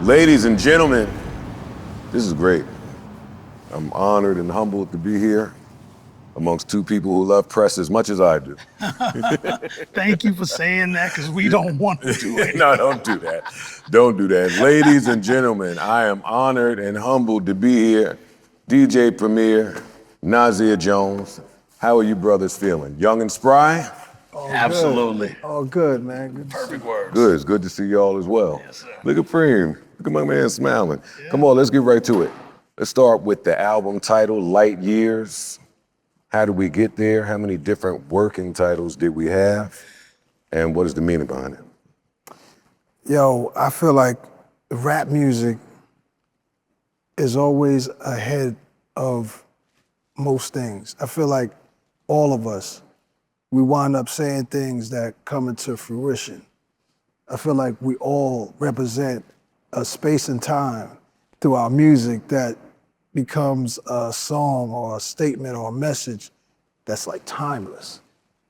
Ladies and gentlemen, this is great. I'm honored and humbled to be here amongst two people who love press as much as I do. Thank you for saying that, because we don't want to do it. No, don't do that. Don't do that. Ladies and gentlemen, I am honored and humbled to be here. DJ Premier, Nazir Jones. How are you brothers feeling? Young and spry? Absolutely. Oh, good, man. Good. Perfect words. Good. It's good to see y'all as well. Yes, sir. Look at Preem. Look at my man smiling. Yeah. Come on, let's get right to it. Let's start with the album title, Light Years. How did we get there? How many different working titles did we have? And what is the meaning behind it? Yo, I feel like rap music is always ahead of most things. I feel like all of us, we wind up saying things that come into fruition. I feel like we all represent a space and time through our music that becomes a song or a statement or a message that's like timeless.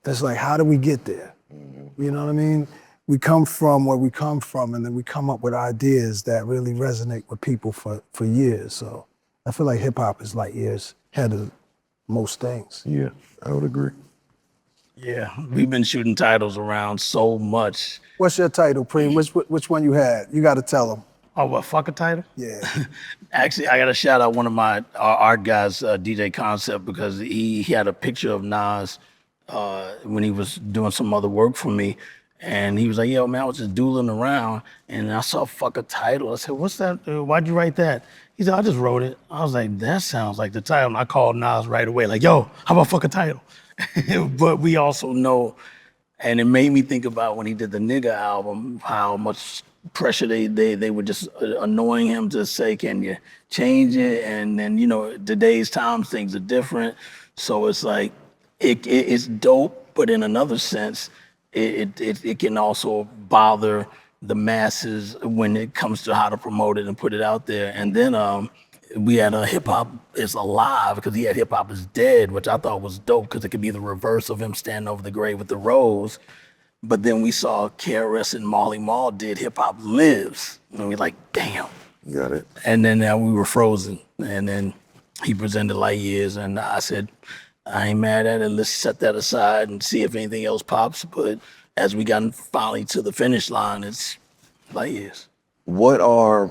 That's like, how do we get there? Mm-hmm. You know what I mean? We come from where we come from, and then we come up with ideas that really resonate with people for years. So I feel like hip hop is light years ahead of most things. Yeah, I would agree. Yeah, we've been shooting titles around so much. What's your title, Preem? Which one you had? You got to tell them. Oh, what, fuck a title? Yeah. Actually, I got to shout out one of my art guys, DJ Concept, because he had a picture of Nas when he was doing some other work for me. And he was like, yo, man, I was just doodling around and I saw fuck a title. I said, what's that? Why'd you write that? He said, I just wrote it. I was like, that sounds like the title. And I called Nas right away, like, yo, how about fuck a title? But we also know, and it made me think about when he did the Nigga album, how much pressure they were just annoying him to say, can you change it? And then, today's times, things are different. So it's like, it's dope, but in another sense, it can also bother the masses when it comes to how to promote it and put it out there. And then we had a Hip Hop is Alive, because he had Hip Hop is Dead, which I thought was dope because it could be the reverse of him standing over the grave with the rose. But then we saw KRS and Marley Marl did Hip Hop Lives. And we like, damn. Got it. And then now we were frozen. And then he presented Light Years, and I said, I ain't mad at it. Let's set that aside and see if anything else pops. But as we got finally to the finish line, it's Light Years. What are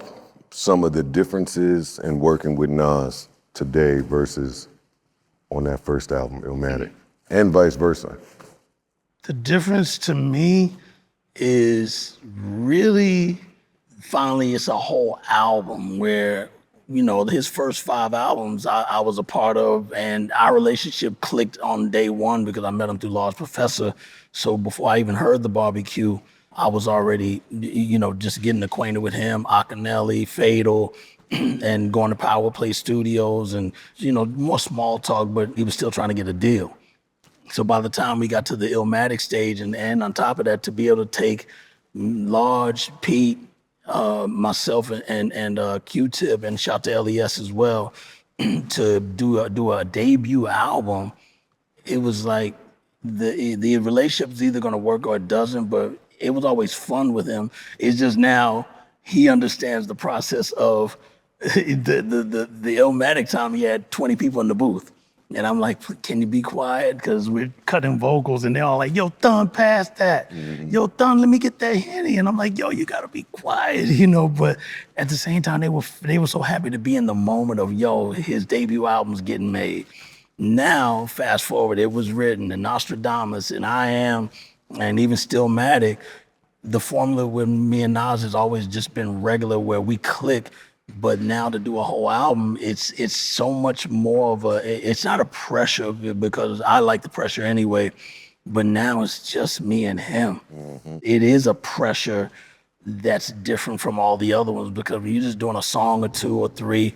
some of the differences in working with Nas today versus on that first album, Illmatic, and vice versa? The difference to me is really, finally, it's a whole album where, his first 5 albums I was a part of, and our relationship clicked on day one because I met him through Large Professor. So before I even heard The Barbecue, I was already, just getting acquainted with him, Akinelli, Fatal, and going to Power Play Studios and, more small talk, but he was still trying to get a deal. So by the time we got to the Illmatic stage, and on top of that, to be able to take Large, Pete, myself and Q-Tip, and shout to LES as well, to do a debut album, it was like the relationship is either gonna work or it doesn't, but it was always fun with him. It's just now he understands the process of the Illmatic time. He had 20 people in the booth. And I'm like, can you be quiet? Because we're cutting vocals, and they're all like, yo, Thun, pass that. Mm-hmm. Yo, Thun, let me get that Henny. And I'm like, yo, you gotta be quiet, But at the same time, they were so happy to be in the moment of, yo, his debut album's getting made. Now, fast forward, it was written, and Nostradamus, and I Am, and even Stillmatic, the formula with me and Nas has always just been regular, where we click. But now to do a whole album, it's so much more of it's not a pressure, because I like the pressure anyway, but now it's just me and him. Mm-hmm. It is a pressure that's different from all the other ones, because when you're just doing a song or 2 or 3,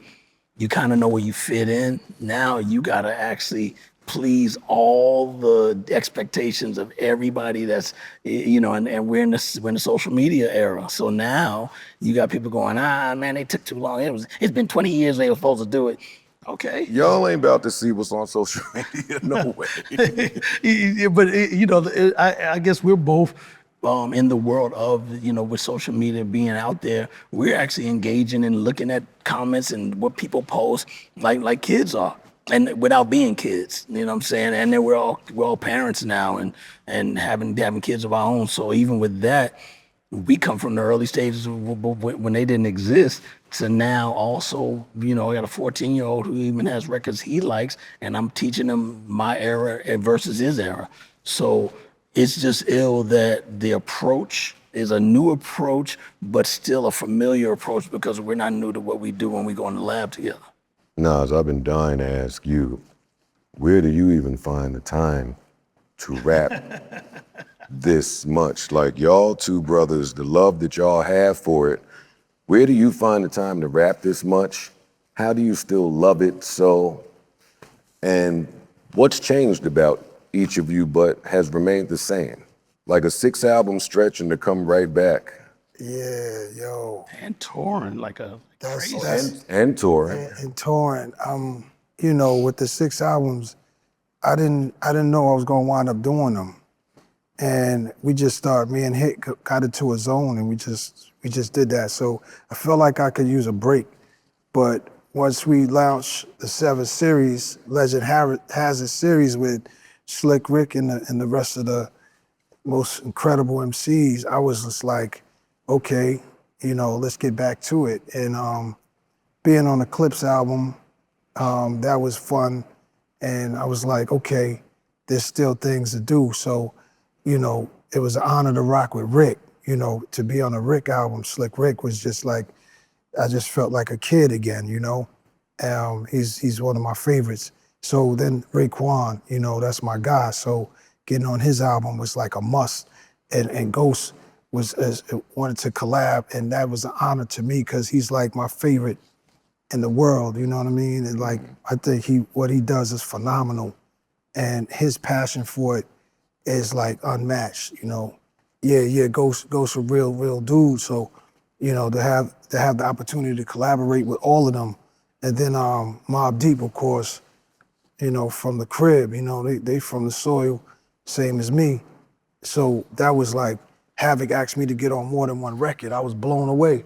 you kind of know where you fit in. Now you gotta actually please all the expectations of everybody that's, and we're in the social media era. So now you got people going, man, they took too long. It's been 20 years they were supposed to do it. Okay. Y'all ain't about to see what's on social media, no way. Yeah, but I guess we're both in the world of, with social media being out there, we're actually engaging and looking at comments and what people post like kids are. And without being kids, you know what I'm saying? And then we're all parents now and having kids of our own. So even with that, we come from the early stages when they didn't exist to now also, I got a 14-year-old who even has records he likes, and I'm teaching him my era versus his era. So it's just ill that the approach is a new approach, but still a familiar approach because we're not new to what we do when we go in the lab together. Nas, I've been dying to ask you, where do you even find the time to rap this much? Like y'all two brothers, the love that y'all have for it, where do you find the time to rap this much? How do you still love it so? And what's changed about each of you but has remained the same? Like a 6-album stretch and to come right back. Yeah, yo. And touring like a crazy. And touring. And touring. With the 6 albums, I didn't know I was gonna wind up doing them. And we just started, me and Hit got into a zone and we just did that. So I felt like I could use a break. But once we launched the 7th series, Legend has a series with Slick Rick and the rest of the most incredible MCs, I was just like, okay, let's get back to it. And being on the Clips album, that was fun. And I was like, okay, there's still things to do. So, it was an honor to rock with Rick. To be on a Rick album, Slick Rick was just like, I just felt like a kid again, He's one of my favorites. So then Raekwon, that's my guy. So getting on his album was like a must. And Ghost wanted to collab, and that was an honor to me because he's like my favorite in the world, you know what I mean? And like, I think what he does is phenomenal. And his passion for it is like unmatched, Yeah, Ghost a real dude. So, to have the opportunity to collaborate with all of them. And then Mobb Deep, of course, from the crib, they from the soil, same as me. So that was like, Havoc asked me to get on more than one record. I was blown away.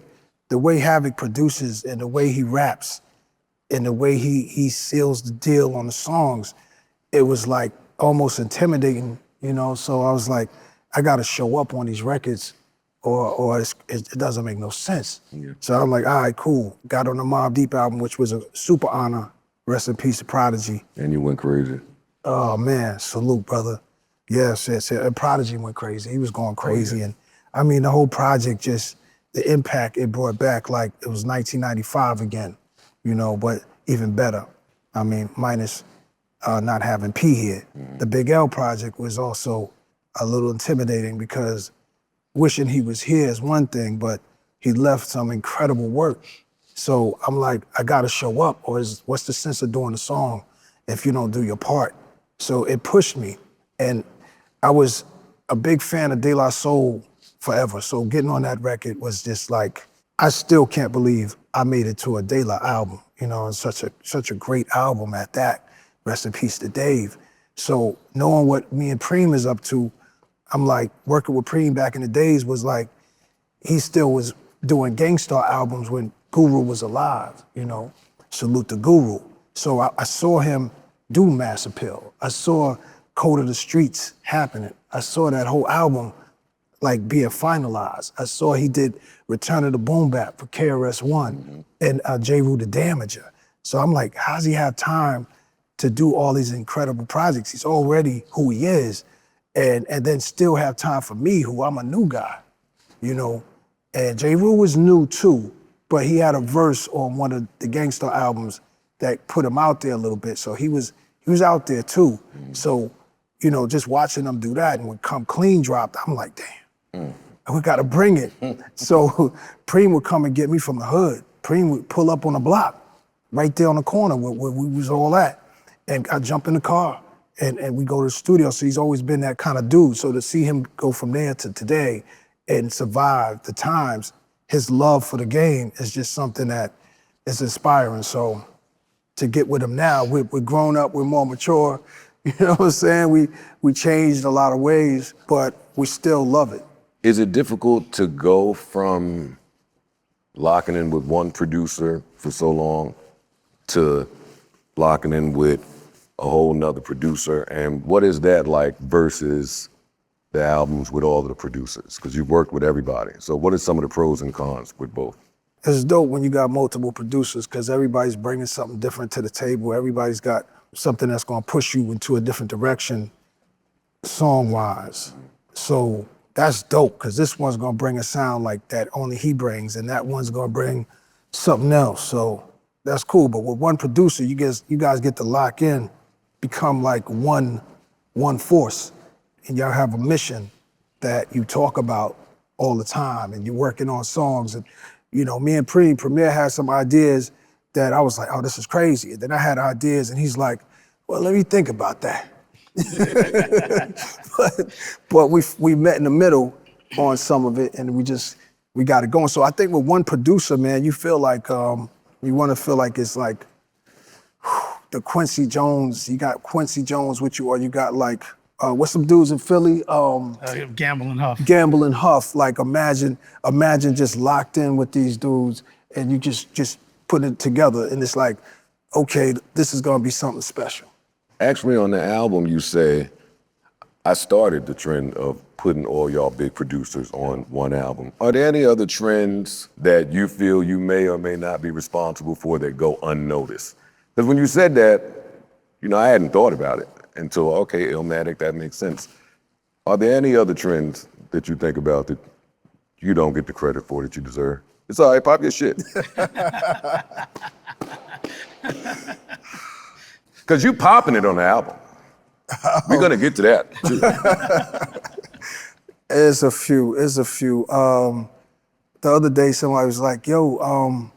The way Havoc produces and the way he raps and the way he seals the deal on the songs, it was like almost intimidating, So I was like, I gotta show up on these records or it doesn't make no sense. Yeah. So I'm like, all right, cool. Got on the Mobb Deep album, which was a super honor. Rest in peace to Prodigy. And you went crazy. Oh man, salute, brother. Yes. And Prodigy went crazy. He was going crazy. And I mean, the whole project, just the impact it brought back, like it was 1995 again, but even better. I mean, minus not having P here. The Big L project was also a little intimidating because wishing he was here is one thing, but he left some incredible work. So I'm like, I gotta show up, or what's the sense of doing the song if you don't do your part? So it pushed me. And I was a big fan of De La Soul forever. So getting on that record was just like, I still can't believe I made it to a De La album, and such a great album at that. Rest in peace to Dave. So knowing what me and Preem is up to, I'm like, working with Preem back in the days was like, he still was doing Gangstar albums when Guru was alive, Salute to Guru. So I saw him do Mass Appeal. I saw Code of the Streets happening. I saw that whole album like being finalized. I saw he did Return of the Boom Bap for KRS-One and J. Rue the Damager. So I'm like, how does he have time to do all these incredible projects? He's already who he is, and then still have time for me, who I'm a new guy, And J. Rue was new too, but he had a verse on one of the Gangstar albums that put him out there a little bit. So he was out there too. So, just watching them do that, and when Come Clean dropped, I'm like, damn, we gotta bring it. So Preem would come and get me from the hood. Preem would pull up on the block, right there on the corner where we was all at. And I jump in the car and we go to the studio. So he's always been that kind of dude. So to see him go from there to today and survive the times, his love for the game is just something that is inspiring. So to get with him now, we're grown up, we're more mature. You know what I'm saying? We changed a lot of ways, but we still love it. Is it difficult to go from locking in with one producer for so long to locking in with a whole nother producer? And what is that like versus the albums with all of the producers? Because you've worked with everybody. So what are some of the pros and cons with both? It's dope when you got multiple producers because everybody's bringing something different to the table. Everybody's got something that's gonna push you into a different direction song-wise. So that's dope because this one's gonna bring a sound like that only he brings, and that one's gonna bring something else. So that's cool. But with one producer, you guys get to lock in, become like one force, and y'all have a mission that you talk about all the time, and you're working on songs. And you know, me and Premier had some ideas that I was like, oh, this is crazy. And then I had ideas, and he's like, well, let me think about that. but we met in the middle on some of it, and we got it going. So I think with one producer, man, you feel like you want to feel like it's like the Quincy Jones. You got Quincy Jones with you, or you got like what's some dudes in Philly? Gamble and Huff. Gamble and Huff. Like imagine just locked in with these dudes, and you just put it together, and it's like, okay, this is gonna be something special. Actually, on the album, you say, I started the trend of putting all y'all big producers on one album. Are there any other trends that you feel you may or may not be responsible for that go unnoticed? Because when you said that, you know, I hadn't thought about it until, okay, Illmatic, that makes sense. Are there any other trends that you think about that you don't get the credit for that you deserve? It's all right, pop your shit. Because you popping it on the album. We're gonna get to that, too. It's a few. The other day, somebody was like, yo,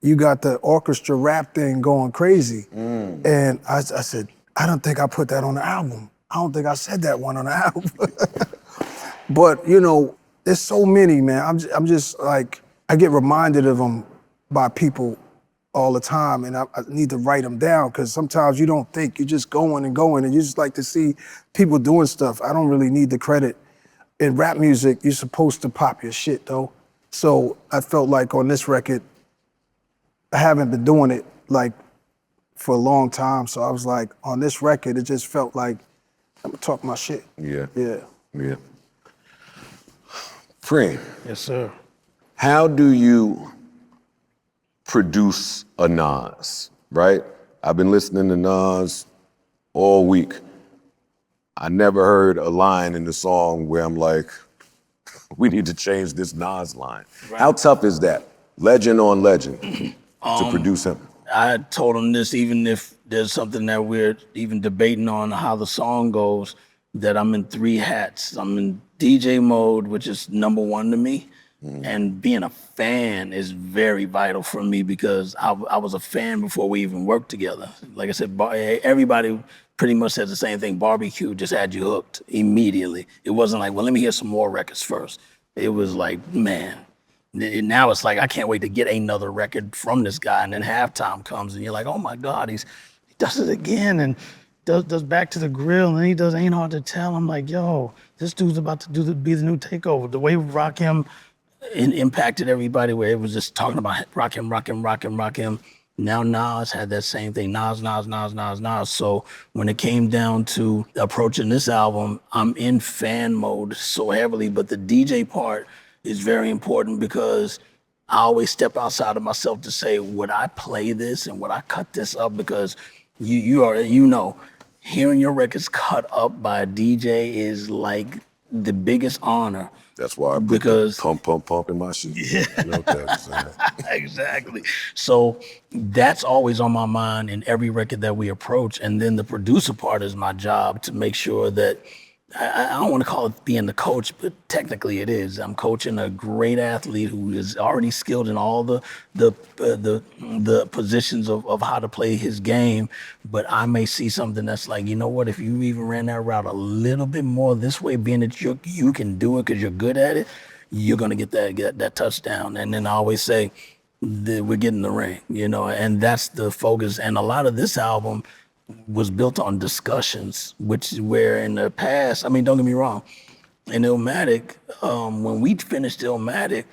you got the orchestra rap thing going crazy. And I said, I don't think I put that on the album. I don't think I said that one on the album. But, you know, there's so many, man. I'm just like, I get reminded of them by people all the time, and I need to write them down because sometimes you don't think, you're just going and going, and you just like to see people doing stuff. I don't really need the credit. In rap music, you're supposed to pop your shit, though. So I felt like on this record, I haven't been doing it like for a long time. So I was like, on this record, it just felt like I'm gonna talk my shit. Yeah. Yeah. Preem, Yes, sir. how do you produce a Nas, right? I've been listening to Nas all week. I never heard a line in the song where I'm like, we need to change this Nas line. Right. How tough is that? Legend on legend to produce him. I told him this, even if there's something that we're even debating on how the song goes, that I'm in 3 hats. I'm in DJ mode, which is number 1 to me. And being a fan is very vital for me because I was a fan before we even worked together. Like I said, everybody pretty much said the same thing. Barbecue just had you hooked immediately. It wasn't like, well, let me hear some more records first. It was like, man, now it's like, I can't wait to get another record from this guy. And then halftime comes and you're like, oh my God, he does it again. And does Back to the Grill, and he does Ain't Hard to Tell. I'm like, yo, this dude's about to be the new takeover. The way Rakim impacted everybody, where it was just talking about Rakim. Now Nas had that same thing, Nas. So when it came down to approaching this album, I'm in fan mode so heavily, but the DJ part is very important because I always step outside of myself to say, would I play this and would I cut this up? Because you know, hearing your records cut up by a DJ is like the biggest honor. That's why I put the pump in my shit. Yeah. Okay, Exactly. So that's always on my mind in every record that we approach. And then the producer part is my job to make sure that, I don't want to call it being the coach, but technically it is. I'm coaching a great athlete who is already skilled in all the positions of how to play his game. But I may see something that's like, you know what, if you even ran that route a little bit more this way, being that you can do it because you're good at it, you're going to get that touchdown. And then I always say, we're getting the ring, you know, and that's the focus. And a lot of this album was built on discussions, where in the past, I mean, don't get me wrong, And Illmatic, when we finished Illmatic,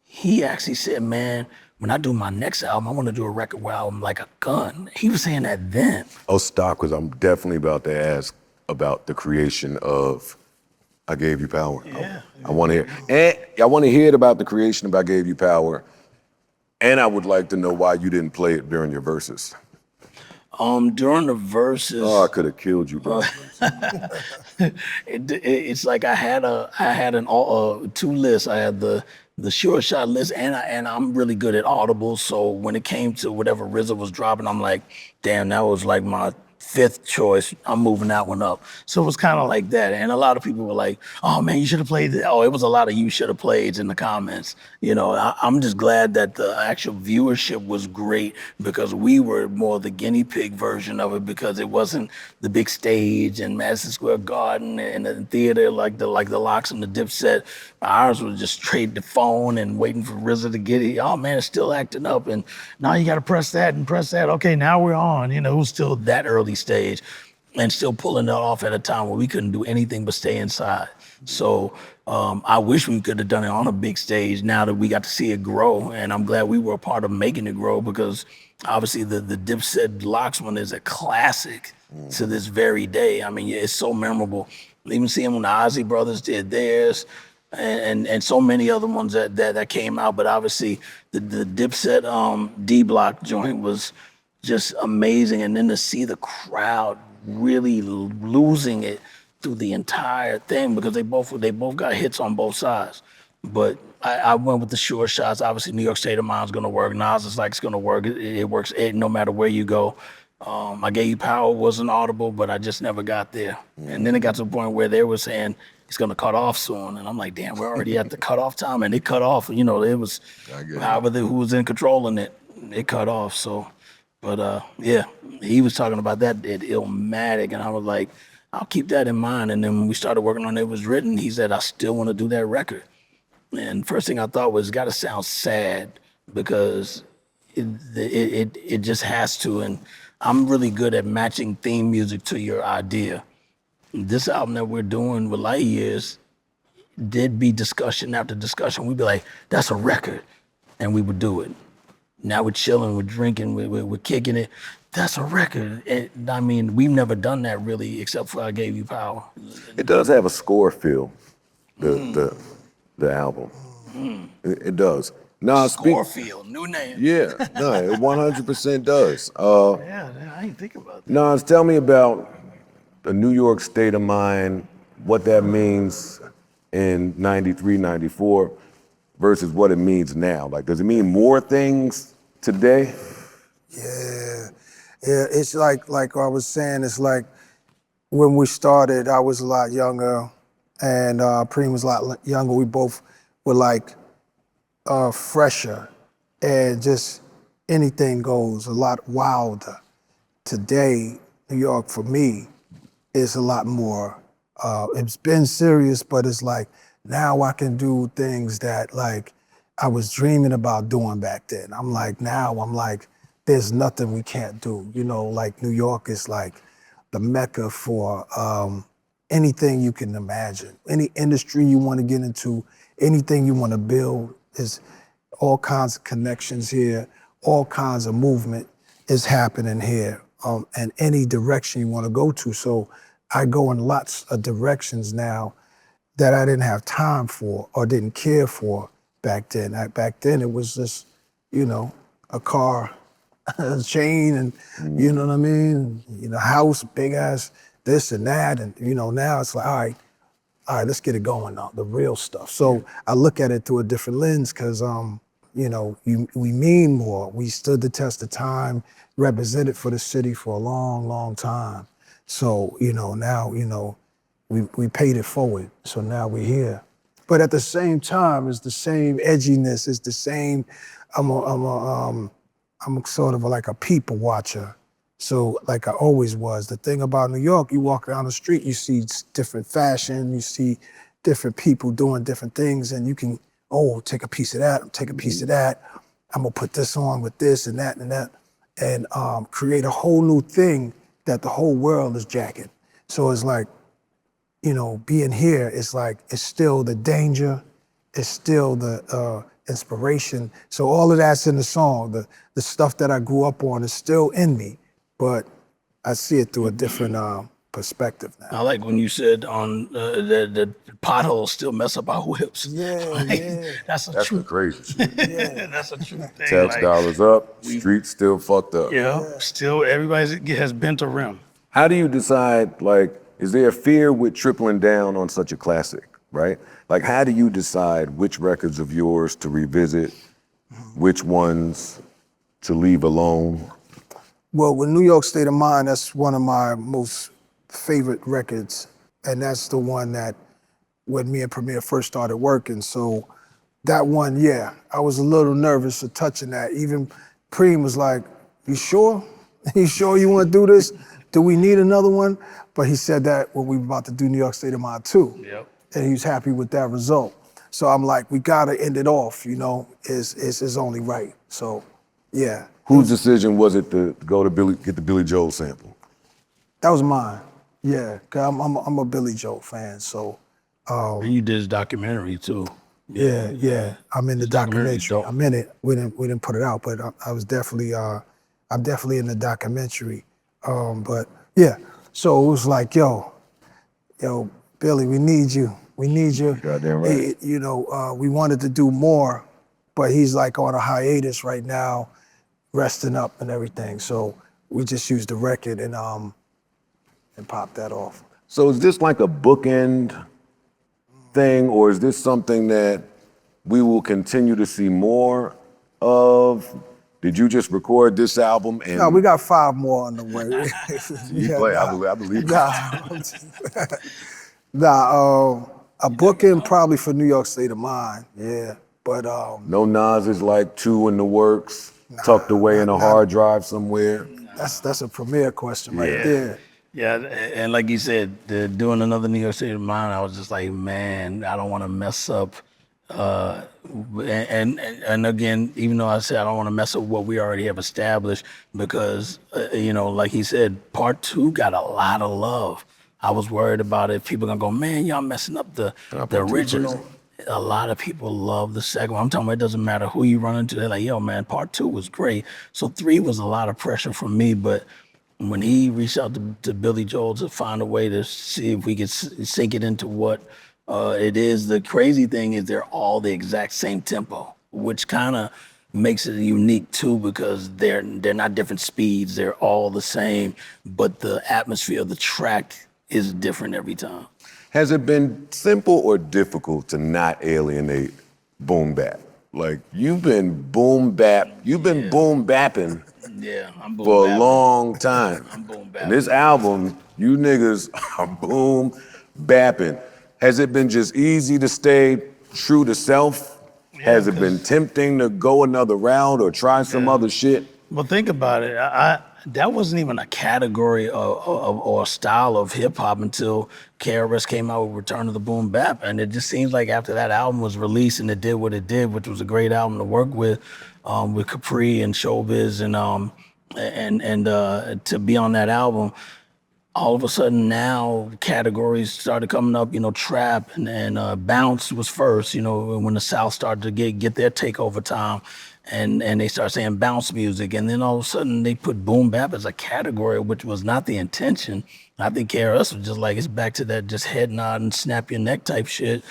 he actually said, man, when I do my next album, I want to do a record where I'm like a gun. He was saying that then. Oh, stop, because I'm definitely about to ask about the creation of I Gave You Power. Yeah. I want to hear, and I want to hear it about the creation of I Gave You Power, and I would like to know why you didn't play it during your verses. During the verses, Oh, I could have killed you, bro. it's like I had two lists. I had the Sure Shot list, and I'm really good at audible. So when it came to whatever RZA was dropping, I'm like, damn, that was like my fifth choice. I'm moving that one up. So it was kind of like that. And a lot of people were like, oh man, you should have played it. Oh, it was a lot of you should have played in the comments. You know, I'm just glad that the actual viewership was great because we were more the guinea pig version of it because it wasn't the big stage and Madison Square Garden and the theater like the Locks and the Dipset. Ours was just trade the phone and waiting for RZA to get it. Oh man, it's still acting up. And now you got to press that and press that. Okay, now we're on. You know, it was still that early stage and still pulling it off at a time where we couldn't do anything but stay inside. So I wish we could have done it on a big stage now that we got to see it grow. And I'm glad we were a part of making it grow because obviously the Dipset Locks one is a classic to this very day. I mean, it's so memorable. Even seeing when the Ozzy Brothers did theirs and so many other ones that came out. But obviously the Dipset D Block joint was just amazing. And then to see the crowd really losing it through the entire thing because they both got hits on both sides. But I went with the Sure Shots. Obviously, New York State of Mind is going to work. Nas is like, it's going to work. It works no matter where you go. I Gave You Power wasn't audible, but I just never got there. And then it got to the point where they were saying it's going to cut off soon. And I'm like, damn, we're already at the cutoff time. And it cut off. You know, it was however who was in controlling it, it cut off. So, but yeah, he was talking about that at Illmatic. And I was like, I'll keep that in mind. And then when we started working on It Was Written, he said, I still want to do that record. And first thing I thought was, got to sound sad because it just has to. And I'm really good at matching theme music to your idea. This album that we're doing with Light Years did be discussion after discussion. We'd be like, that's a record. And we would do it. Now we're chilling, we're drinking, we're kicking it. That's a record. And, I mean, we've never done that really except for I Gave You Power. It does have a score feel, the album. It does. Nah, Scorefield, new name. Yeah, no, it 100% does. Yeah, I didn't think about that. Nas, tell me about the New York State of Mind, what that means in 93, 94 versus what it means now. Like, does it mean more things today? Yeah, it's like I was saying, it's like when we started, I was a lot younger and Preem was a lot younger. We both were like fresher and just anything goes, a lot wilder. Today, New York for me is a lot more, it's been serious, but it's like now I can do things that like I was dreaming about doing back then. I'm like, there's nothing we can't do. You know, like New York is like the mecca for anything you can imagine. Any industry you want to get into, anything you want to build, there's all kinds of connections here, all kinds of movement is happening here, and any direction you want to go to. So I go in lots of directions now that I didn't have time for or didn't care for back then. Back then it was just, you know, a car, a chain, and you know what I mean? You know, house, big ass, this and that. And you know, now it's like, all right, let's get it going now, the real stuff. So I look at it through a different lens because, you know, we mean more. We stood the test of time, represented for the city for a long, long time. So, you know, now, you know, we paid it forward. So now we're here. But at the same time, it's the same edginess. It's the same, I'm sort of like a people watcher. So like I always was. The thing about New York, you walk down the street, you see different fashion, you see different people doing different things, and you can, take a piece of that, take a piece of that. I'm gonna put this on with this and that, and create a whole new thing that the whole world is jacking. So it's like, you know, being here is like, it's still the danger, it's still the inspiration. So all of that's in the song. The stuff that I grew up on is still in me, but I see it through a different perspective now. I like when you said on the potholes still mess up our whips. Yeah, Like, yeah. That's a That's the true. crazy shit. That's a true thing. Tax like, dollars up, streets still fucked up. Still everybody has bent a rim. How do you decide, like, is there a fear with tripling down on such a classic, right? Like, how do you decide which records of yours to revisit, which ones to leave alone? Well, with New York State of Mind, that's one of my most favorite records. And that's the one that when me and Premier first started working. So that one, yeah, I was a little nervous of touching that. Even Preem was like, you sure? You sure you want to do this? Do we need another one? But he said that when we were about to do New York State of Mind 2. Yep. And he was happy with that result. So I'm like, we gotta end it off, you know, it's only right. So, yeah. Whose decision was it to go to get the Billy Joel sample? That was mine. Yeah, 'cause I'm a Billy Joel fan, so And you did his documentary too. yeah. I'm in the documentary documentary. dope. I'm in it. We didn't put it out, but I was definitely I'm definitely in the documentary. But yeah, so it was like, yo, Billy, we need you. We need you. Goddamn right. You know, we wanted to do more, but he's like on a hiatus right now, resting up and everything. So we just used the record and popped that off. So is this like a bookend thing, or is this something that we will continue to see more of? Did you just record this album and No, we got 5 more on the way. you play? I believe A booking probably for New York State of Mind, yeah. But no Nas is like 2 in the works, tucked away in a hard drive somewhere. that's a Premier question right there. Yeah, and like you said, doing another New York State of Mind, I was just like, man, I don't want to mess up. And again, even though I said I don't want to mess up what we already have established, because you know, like he said, part 2 got a lot of love. I was worried about it. People gonna go, man, y'all messing up the original. A lot of people love the second one. I'm talking about it doesn't matter who you run into. They're like, yo, man, part 2 was great. So 3 was a lot of pressure for me, but when he reached out to Billy Joel to find a way to see if we could sink it into what it is, the crazy thing is they're all the exact same tempo, which kind of makes it unique too, because they're not different speeds. They're all the same, but the atmosphere of the track is different every time. Has it been simple or difficult to not alienate boom bap? Like, you've been boom bapping Yeah, I'm boom for a bapping. long time. I'm boom bapping. And this album, you niggas are boom bapping. Has it been just easy to stay true to self? Has it been tempting to go another route or try some other shit? Well, think about it. That wasn't even a category or a style of hip hop until KRS came out with Return of the Boom Bap, and it just seems like after that album was released and it did what it did, which was a great album to work with Capri and Showbiz and to be on that album. All of a sudden now categories started coming up, you know, trap and bounce was first, you know, when the South started to get their takeover time and they started saying bounce music. And then all of a sudden they put boom bap as a category, which was not the intention. I think KRS was just like, it's back to that just head nod and snap your neck type shit.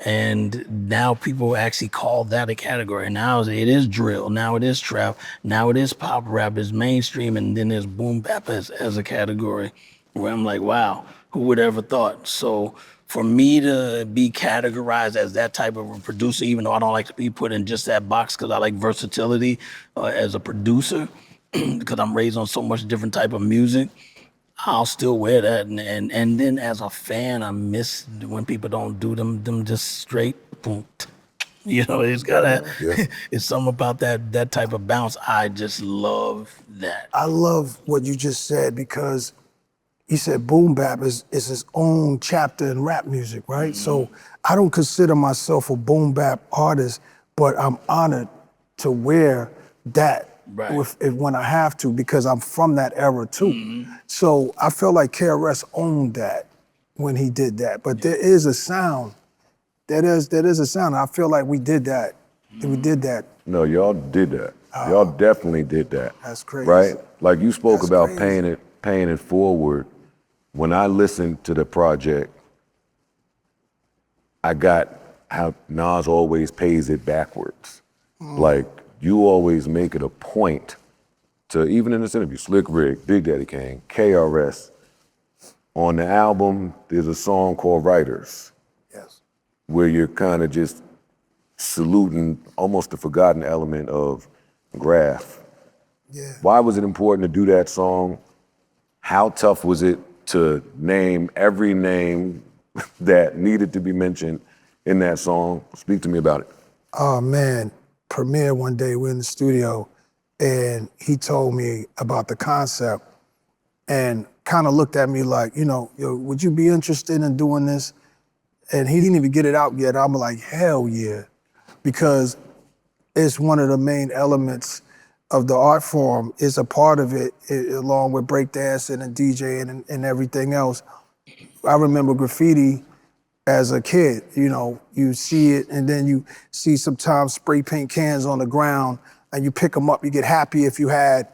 And now people actually call that a category. Now it is drill, now it is trap, now it is pop rap, it's mainstream, and then there's boom bap as a category. Where I'm like, wow, who would ever thought? So for me to be categorized as that type of a producer, even though I don't like to be put in just that box because I like versatility as a producer, because I'm raised on so much different type of music, I'll still wear that. And then as a fan, I miss when people don't do them just straight boom. You know, it's gotta, it's something about that type of bounce. I just love that. I love what you just said because he said boom bap is his own chapter in rap music, right? So I don't consider myself a boom bap artist, but I'm honored to wear that when I have to, because I'm from that era too. So I feel like KRS owned that when he did that. But there is a sound. That is a sound. I feel like we did that. We did that. No, y'all did that. Y'all definitely did that. That's crazy. Right? Like you spoke That's about crazy. paying it forward. When I listened to the project, I got how Nas always pays it backwards. Like you always make it a point to, even in this interview, Slick Rick, Big Daddy Kane, KRS. On the album, there's a song called Writers, Yes. where you're kind of just saluting almost the forgotten element of Graph. Yeah. Why was it important to do that song? How tough was it to name every name that needed to be mentioned in that song? Speak to me about it. Oh man, Premier one day, we're in the studio and he told me about the concept and kind of looked at me like, yo, would you be interested in doing this? And he didn't even get it out yet. I'm like, hell yeah. Because it's one of the main elements of the art form. It's a part of it, along with breakdancing and DJing and everything else. I remember graffiti as a kid, you see it and then you see sometimes spray paint cans on the ground and you pick them up, you get happy if you had,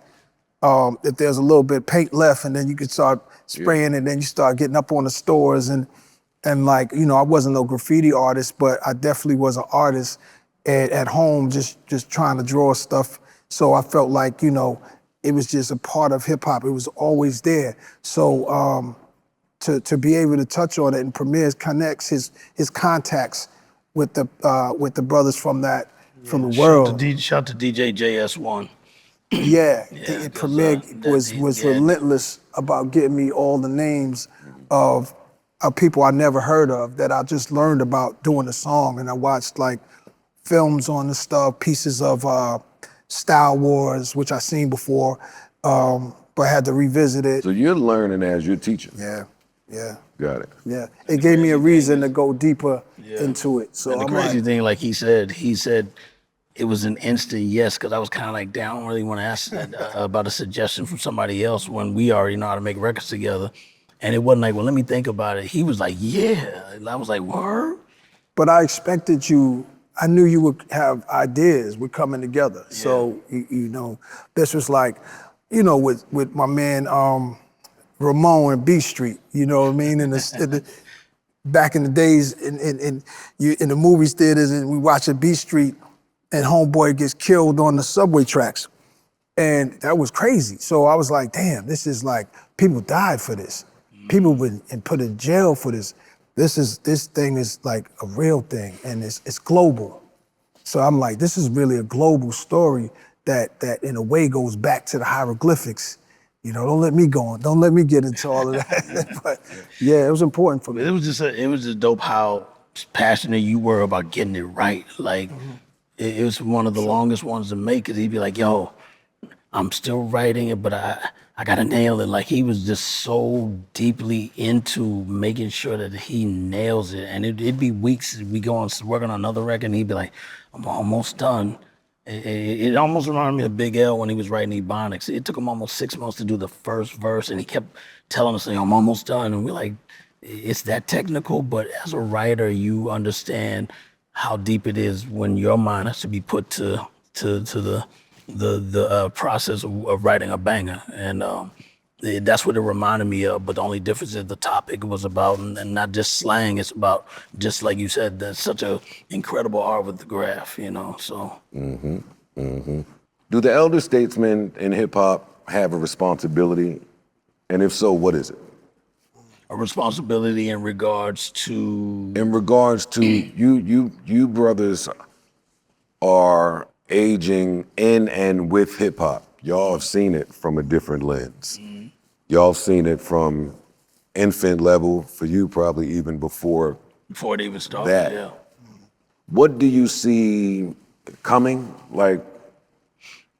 if there's a little bit of paint left and then you could start spraying and then you start getting up on the stores and like, I wasn't no graffiti artist, but I definitely was an artist at home just trying to draw stuff. So I felt like, it was just a part of hip hop. It was always there. So to be able to touch on it and Premier connects his contacts with the brothers from the world. Shout to DJ JS1. Yeah, Premier was yeah. relentless about getting me all the names of people I never heard of that I just learned about doing the song. And I watched like films on the stuff, pieces of Star Wars, which I seen before, but had to revisit it. So you're learning as you're teaching. Yeah. Got it. Yeah, it gave me a reason to go deeper into it. So And the I'm crazy like, thing, like he said it was an instant yes, because I was kind of like, damn, I don't really want to ask about a suggestion from somebody else when we already know how to make records together. And it wasn't like, well, let me think about it. He was like, yeah. And I was like, word? but I expected I knew you would have ideas. We're coming together. Yeah. So, this was like, with my man Ramon and B Street, you know what I mean? Back in the days in the movies theaters and we watch B Street and homeboy gets killed on the subway tracks. And that was crazy. So I was like, damn, this is like, people died for this. People been put in jail for this. This thing is like a real thing and it's global. So I'm like, this is really a global story that in a way goes back to the hieroglyphics. Don't let me go on. Don't let me get into all of that. But yeah, it was important for me. It was just dope how passionate you were about getting it right. Like, it was one of the longest ones to make, because he'd be like, yo, I'm still writing it, but I gotta nail it. Like, he was just so deeply into making sure that he nails it. And it'd be weeks, we go on working on another record, and he'd be like, I'm almost done. It almost reminded me of Big L when he was writing Ebonics. It took him almost 6 months to do the first verse, and he kept telling us, I'm almost done. And we're like, it's that technical, but as a writer, you understand how deep it is when your mind has to be put to the process of writing a banger. And that's what it reminded me of. But the only difference is the topic was about, and not just slang, it's about, just like you said, that's such an incredible art with the graph, so. Do the elder statesmen in hip hop have a responsibility? And if so, what is it? A responsibility in regards to? In regards to you brothers are aging in and with hip hop. Y'all have seen it from a different lens. Y'all have seen it from infant level, for you probably even before it even started, that. Yeah. What do you see coming? Like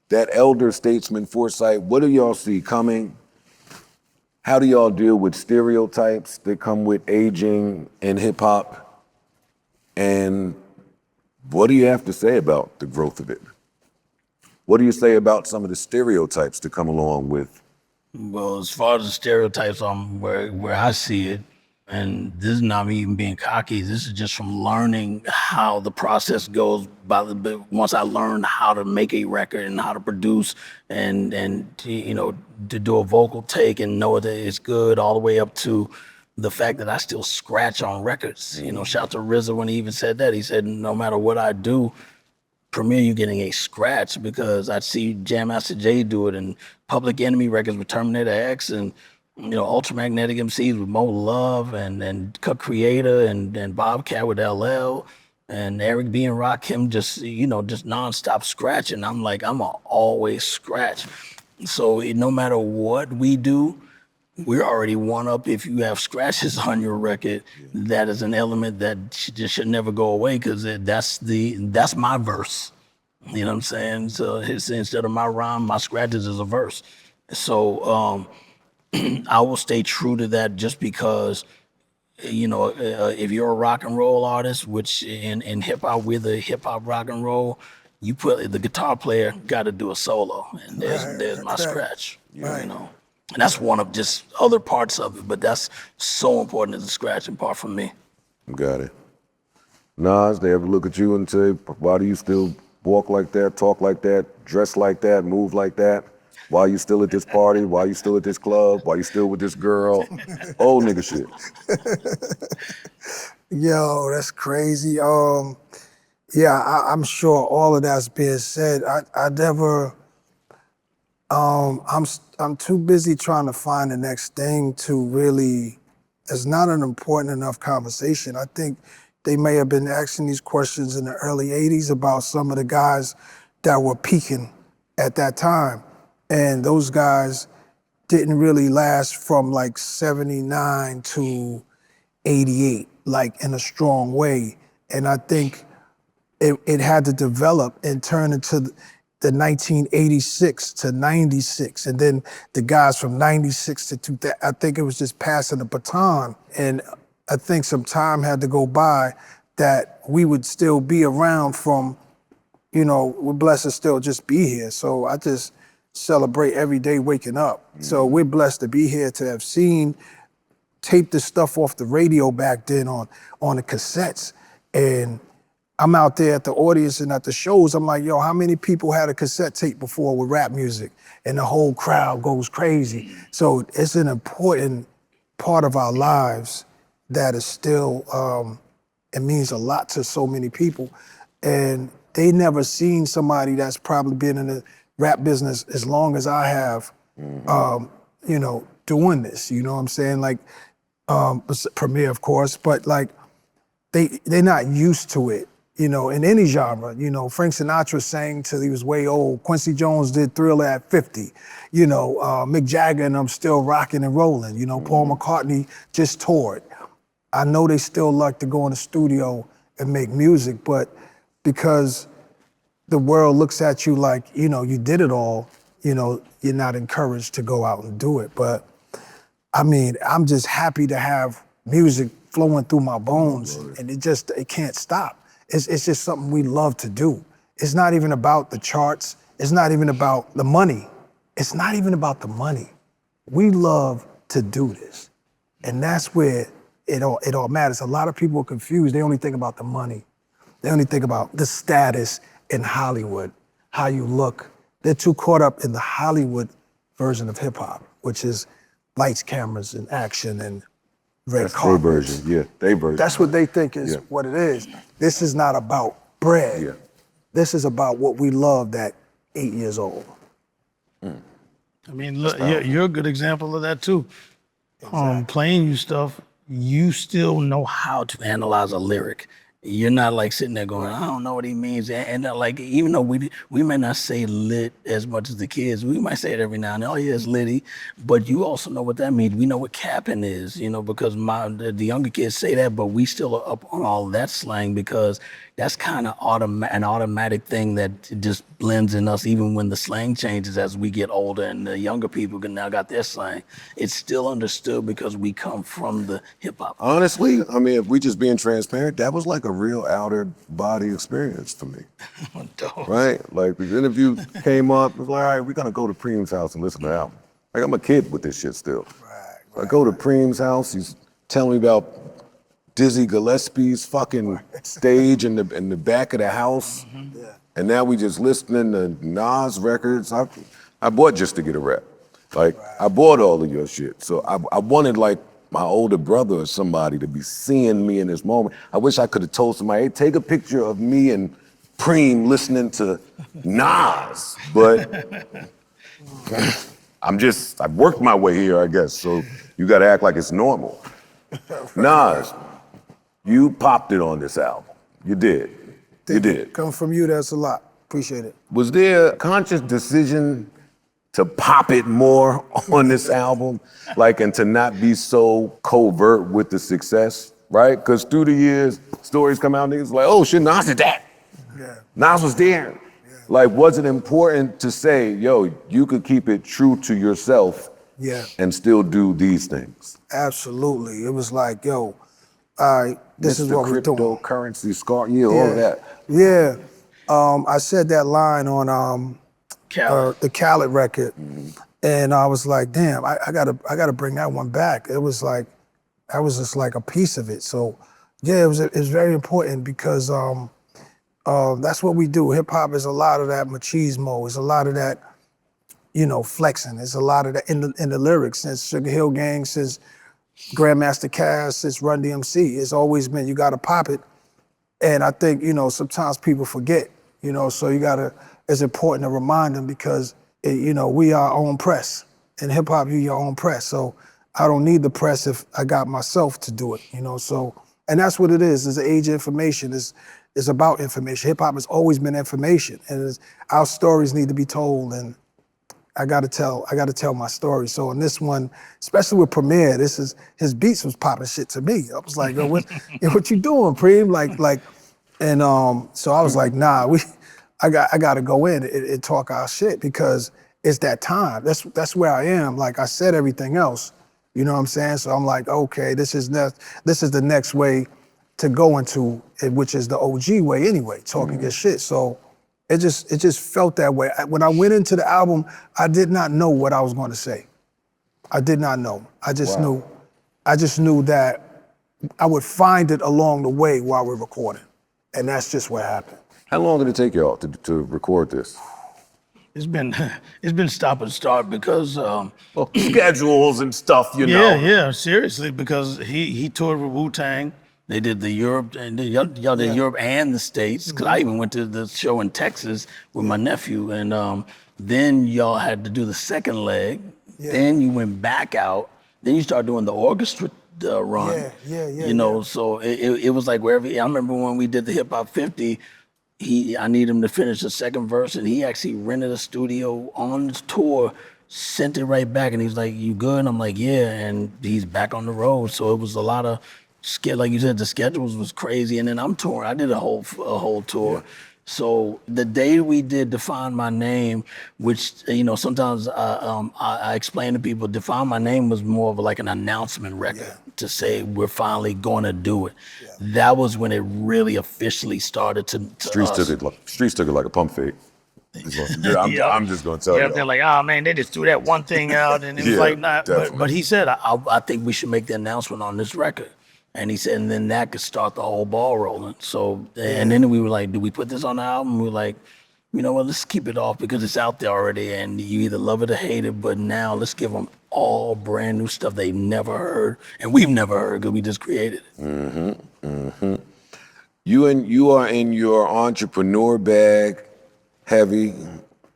that elder statesman foresight, what do y'all see coming? How do y'all deal with stereotypes that come with aging in hip hop? And what do you have to say about the growth of it? What do you say about some of the stereotypes that come along with? Well, as far as the stereotypes, where I see it, And this is not me even being cocky. This is just from learning how the process goes. Once I learned how to make a record and how to produce and to do a vocal take and know that it's good, all the way up to the fact that I still scratch on records. Shout out to RZA when he even said that. He said, no matter what I do, Premier, you getting a scratch, because I'd see Jam Master Jay do it, and Public Enemy records with Terminator X, and Ultramagnetic MCs with Mo Love, and Cut Creator, and Bobcat with LL, and Eric B and Rakim, just nonstop scratching. I'm like, I'm a always scratch. So no matter what we do, we're already one up. If you have scratches on your record, that is an element that just should never go away, because that's my verse. You know what I'm saying? So instead of my rhyme, my scratches is a verse. So I will stay true to that, just because, if you're a rock and roll artist, which in hip hop, we're the hip hop rock and roll, you put the guitar player got to do a solo, and there's my scratch. And that's one of just other parts of it, but that's so important as the scratching part for me. Got it. Nas, they ever look at you and say, why do you still walk like that, talk like that, dress like that, move like that? Why are you still at this party? Why are you still at this club? Why are you still with this girl? Old nigga shit. Yo, that's crazy. I'm sure all of that's being said. I never. I'm too busy trying to find the next thing to really. It's not an important enough conversation. I think they may have been asking these questions in the early '80s about some of the guys that were peaking at that time, and those guys didn't really last from like '79 to '88, like in a strong way. And I think it had to develop and turn into the 1986 to 96. And then the guys from 96 to 2000, I think it was just passing the baton. And I think some time had to go by that we would still be around from, we're blessed to still just be here. So I just celebrate every day waking up. So we're blessed to be here, to have taped the stuff off the radio back then on the cassettes. And I'm out there at the audience and at the shows, I'm like, yo, how many people had a cassette tape before with rap music? And the whole crowd goes crazy. So it's an important part of our lives that is still, it means a lot to so many people. And they never seen somebody that's probably been in the rap business as long as I have, doing this, you know what I'm saying? Like, Premier, of course, but like, they're not used to it. In any genre. Frank Sinatra sang till he was way old. Quincy Jones did Thriller at 50. Mick Jagger and them still rocking and rolling. Paul McCartney just toured. I know they still like to go in the studio and make music, but because the world looks at you like, you did it all, you're not encouraged to go out and do it. But I mean, I'm just happy to have music flowing through my bones, and it can't stop. It's just something we love to do. It's not even about the charts. It's not even about the money. It's not even about the money. We love to do this. And that's where it all matters. A lot of people are confused. They only think about the money. They only think about the status in Hollywood, how you look. They're too caught up in the Hollywood version of hip hop, which is lights, cameras, and action, and red carpets. Their version, yeah, their version. That's what they think is what it is. This is not about bread. Yeah. This is about what we loved at 8 years old. I mean, look, you're a good example of that too. Playing you stuff, you still know how to analyze a lyric. You're not like sitting there going, I don't know what he means. And like, even though we may not say lit as much as the kids, we might say it every now and then, oh yeah, it's litty. But you also know what that means. We know what capping is, because the younger kids say that, but we still are up on all that slang, because that's kind of an automatic thing that just blends in us, even when the slang changes as we get older and the younger people now got their slang. It's still understood because we come from the hip hop. Honestly, I mean, if we just being transparent, that was like a real outer body experience for me. Right? Like the interview came up, it was like, all right, we're gonna go to Preem's house and listen to the album. Like I'm a kid with this shit still. I go to Preem's house, he's telling me about Dizzy Gillespie's fucking stage in the back of the house. And now we just listening to Nas records. I bought Just to Get a Rap. Like, I bought all of your shit. So I wanted like my older brother or somebody to be seeing me in this moment. I wish I could have told somebody, hey, take a picture of me and Preem listening to Nas. But I've worked my way here, I guess. So you gotta act like it's normal. Nas, you popped it on this album. You did. You did. Coming from you, that's a lot. Appreciate it. Was there a conscious decision to pop it more on this album? Like, and to not be so covert with the success, right? Because through the years, stories come out, niggas like, oh shit, Nas did that. Yeah. Nas was there. Yeah. Like, was it important to say, yo, you could keep it true to yourself and still do these things? Absolutely. It was like, yo, all right, this is what we're doing. Cryptocurrency, all of that. Yeah. I said that line on the Khaled record, and I was like, damn, I gotta bring that one back. It was like, that was just like a piece of it. So yeah, it was very important because that's what we do. Hip hop is a lot of that machismo. It's a lot of that, flexing. It's a lot of that in the lyrics. Since Sugar Hill Gang, since Grandmaster Caz, since Run DMC, it's always been you gotta pop it. And I think, sometimes people forget, so it's important to remind them because, we are our own press. In hip hop, you're your own press. So I don't need the press if I got myself to do it, so, and that's what it is. It's the age of information. It's about information. Hip hop has always been information, and our stories need to be told, and I gotta tell my story. So in this one, especially with Premier, his beats was popping shit to me. I was like, yo, what you doing, Preem? So I was like, nah, I gotta go in and talk our shit because it's that time. That's where I am. Like I said everything else, you know what I'm saying? So I'm like, okay, this is the next way to go into it, which is the OG way anyway, talking your shit. So it just felt that way. When I went into the album, I did not know what I was going to say. I did not know. I just knew that I would find it along the way while we're recording. And that's just what happened. How long did it take y'all to record this? It's been stop and start because schedules and stuff, Yeah, seriously, because he toured with Wu-Tang. They did the Europe, and y'all did Europe and the States. Because I even went to the show in Texas with my nephew, and then y'all had to do the second leg. Yeah. Then you went back out. Then you started doing the orchestra run. So it was like wherever. I remember when we did the Hip Hop 50. I need him to finish the second verse, and he actually rented a studio on his tour, sent it right back, and he's like, "You good?" And I'm like, "Yeah," and he's back on the road. So it was a lot of. Like you said, the schedules was crazy, and then I'm touring. I did a whole tour. Yeah. So the day we did Define My Name, which sometimes I explain to people, Define My Name was more of like an announcement record to say we're finally going to do it. Yeah. That was when it really officially started to Streets took it like a pump fake. I'm just going to tell you. Yeah, they're like, oh man, they just threw that one thing out, and it was like, nah. But he said, I think we should make the announcement on this record. And he said, and then that could start the whole ball rolling. So, and then we were like, do we put this on the album? We were like, you know what, let's keep it off because it's out there already and you either love it or hate it, but now let's give them all brand new stuff they've never heard and we've never heard because we just created it. You are in your entrepreneur bag heavy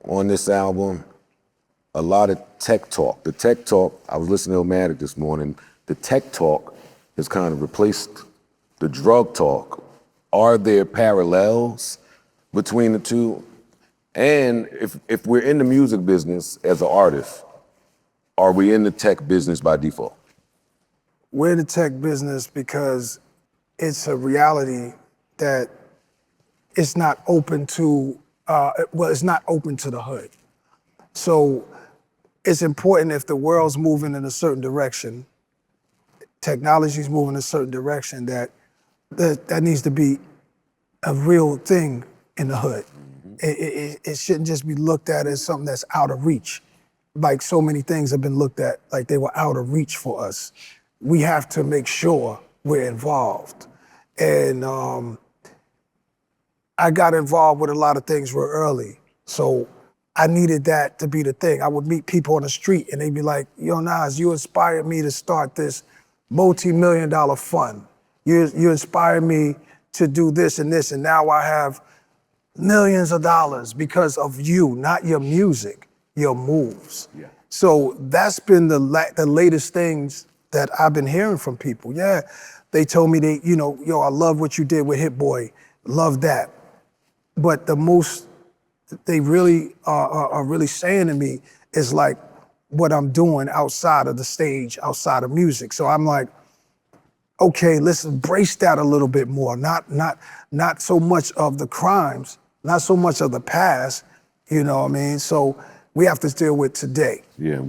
on this album. A lot of tech talk. The tech talk, I was listening to Illmatic this morning, the tech talk has kind of replaced the drug talk. Are there parallels between the two? And if we're in the music business as an artist, are we in the tech business by default? We're in the tech business because it's a reality that it's not open to, it's not open to the hood. So it's important if the world's moving in a certain direction, technology's moving in a certain direction, that needs to be a real thing in the hood. It shouldn't just be looked at as something that's out of reach. Like so many things have been looked at like they were out of reach for us. we have to make sure we're involved. And I got involved with a lot of things real early. So I needed that to be the thing. I would meet people on the street and they'd be like, yo, Nas, you inspired me to start this multi-million-dollar fund. You inspired me to do this and this, and now I have millions of dollars because of you, not your music, your moves. Yeah. So that's been the latest things that I've been hearing from people. Yeah, they told me I love what you did with Hit Boy, love that. But the most they really are really saying to me is like what I'm doing outside of the stage, outside of music. So I'm like, okay, let's embrace that a little bit more. Not so much of the crimes, not so much of the past, you know what I mean? So we have to deal with today. Yeah.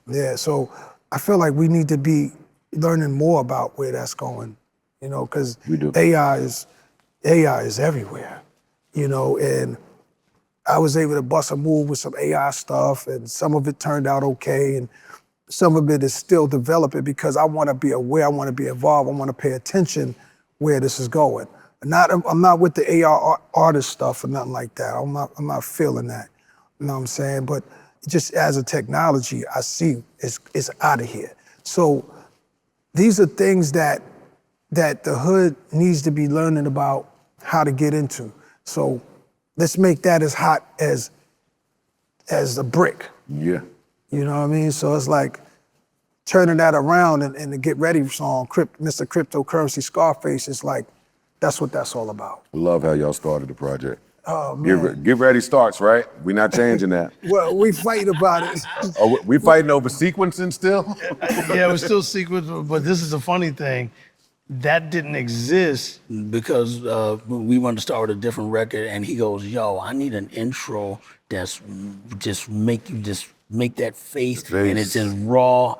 Yeah, so I feel like we need to be learning more about where that's going, because AI is everywhere, and I was able to bust a move with some AI stuff, and some of it turned out okay, and some of it is still developing because I want to be aware, I want to be involved, I want to pay attention where this is going. I'm not with the AI artist stuff or nothing like that. I'm not feeling that. You know what I'm saying? But just as a technology, I see it's out of here. So these are things that the hood needs to be learning about how to get into. So let's make that as hot as a brick. Yeah. You know what I mean? So it's like turning that around and the Get Ready song, Mr. Cryptocurrency Scarface, is like, that's what that's all about. I love how y'all started the project. Oh, man. Get Ready starts, right? We're not changing that. Well, we fighting about it. Oh, we fighting over sequencing still? Yeah, it was still sequence, but this is the funny thing. That didn't exist Because we wanted to start with a different record, and he goes, yo, I need an intro that's just make that face, and it's just raw.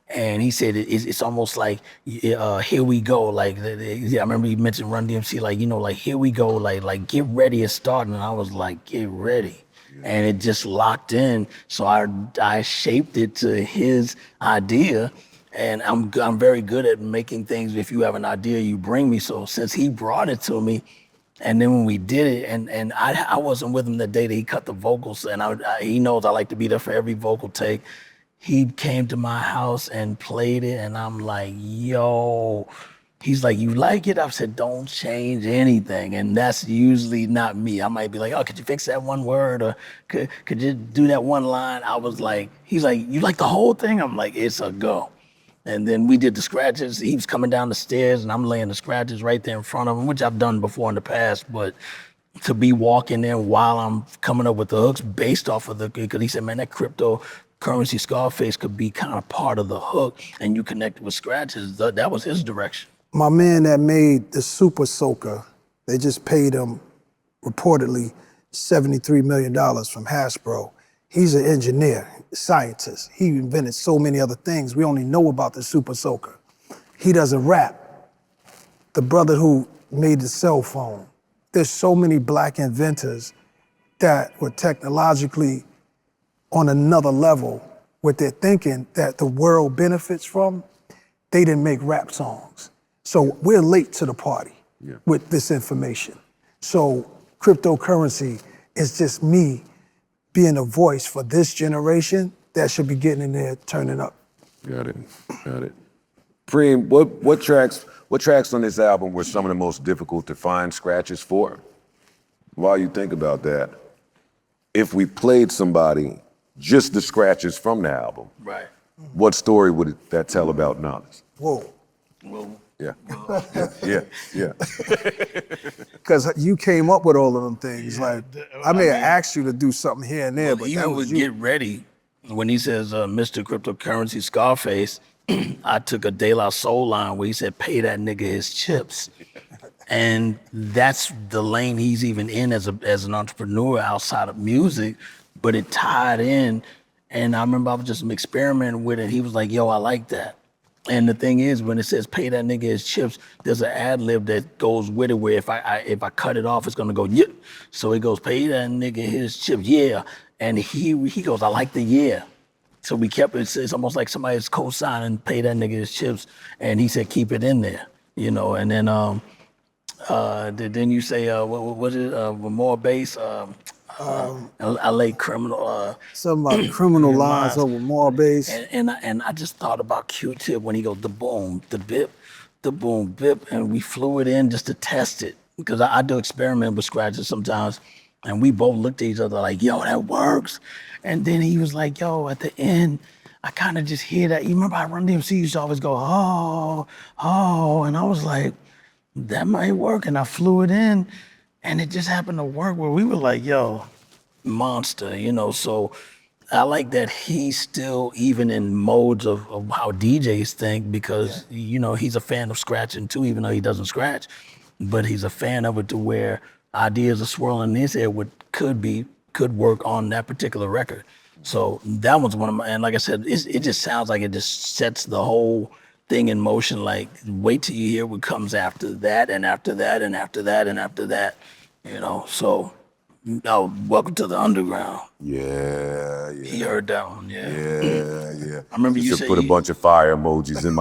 And he said it's almost like here we go. Like I remember he mentioned Run DMC, like here we go, like get ready, it's starting. And I was like, get ready. And it just locked in. So I shaped it to his idea. And I'm very good at making things. If you have an idea, you bring me. So since he brought it to me, and then when we did it, and I wasn't with him the day that he cut the vocals, and he knows I like to be there for every vocal take. He came to my house and played it, and I'm like, yo. He's like, you like it? I said, don't change anything. And that's usually not me. I might be like, oh, could you fix that one word? Or could you do that one line? I was like, he's like, you like the whole thing? I'm like, it's a go. And then we did the scratches. He was coming down the stairs and I'm laying the scratches right there in front of him, which I've done before in the past, but to be walking in while I'm coming up with the hooks based off of because he said, man, that cryptocurrency Scarface could be kind of part of the hook and you connect with scratches. That was his direction. My man that made the Super Soaker, they just paid him reportedly $73 million from Hasbro. He's an engineer, scientist. He invented so many other things. We only know about the Super Soaker. He doesn't rap. The brother who made the cell phone. There's so many black inventors that were technologically on another level with their thinking that the world benefits from. They didn't make rap songs. So we're late to the party with this information. So cryptocurrency is just me being a voice for this generation that should be getting in there, turning up. Got it. Preem, what tracks on this album were some of the most difficult to find scratches for? While you think about that, if we played somebody just the scratches from the album, right? What story would that tell about Nas? Whoa. Well, yeah. Yeah. Because you came up with all of them things. I may have asked you to do something here and there, but even that was with you. Get Ready, when he says Mr. Cryptocurrency Scarface, I took a De La Soul line where he said, pay that nigga his chips. And that's the lane he's even in as an entrepreneur outside of music, but it tied in. And I remember I was just experimenting with it. He was like, yo, I like that. And the thing is, when it says pay that nigga his chips, there's an ad lib that goes with it where if I cut it off, it's gonna go, yeah. So it goes, pay that nigga his chips, yeah. And he goes, I like the yeah. So we kept it. It's almost like somebody's co-signing, pay that nigga his chips, and he said keep it in there, you know. And then then you say what is it? With more bass, LA criminal. Something about criminal lines Lines. over more bass. And I just thought about Q-Tip when he goes the boom, the bip, the boom, bip, and we flew it in just to test it because I do experiment with scratches sometimes, and we both looked at each other like, yo, that works. And then he was like, yo, at the end, I kind of just hear that. You remember how Run DMC used to always go, oh, oh, and I was like, that might work, and I flew it in, and it just happened to work where we were like, yo, monster, you know. So I like that he's still even in modes of how DJs think because, you know, he's a fan of scratching too, even though he doesn't scratch. But he's a fan of it to where ideas are swirling in his head what could work on that particular record. So that was one of my, and like I said, it just sounds like it just sets the whole thing in motion. Like, wait till you hear what comes after that and after that and after that and after that, you know. So, welcome to the underground. Yeah. You heard that one, yeah. Yeah. I remember you Just said put a bunch of fire emojis in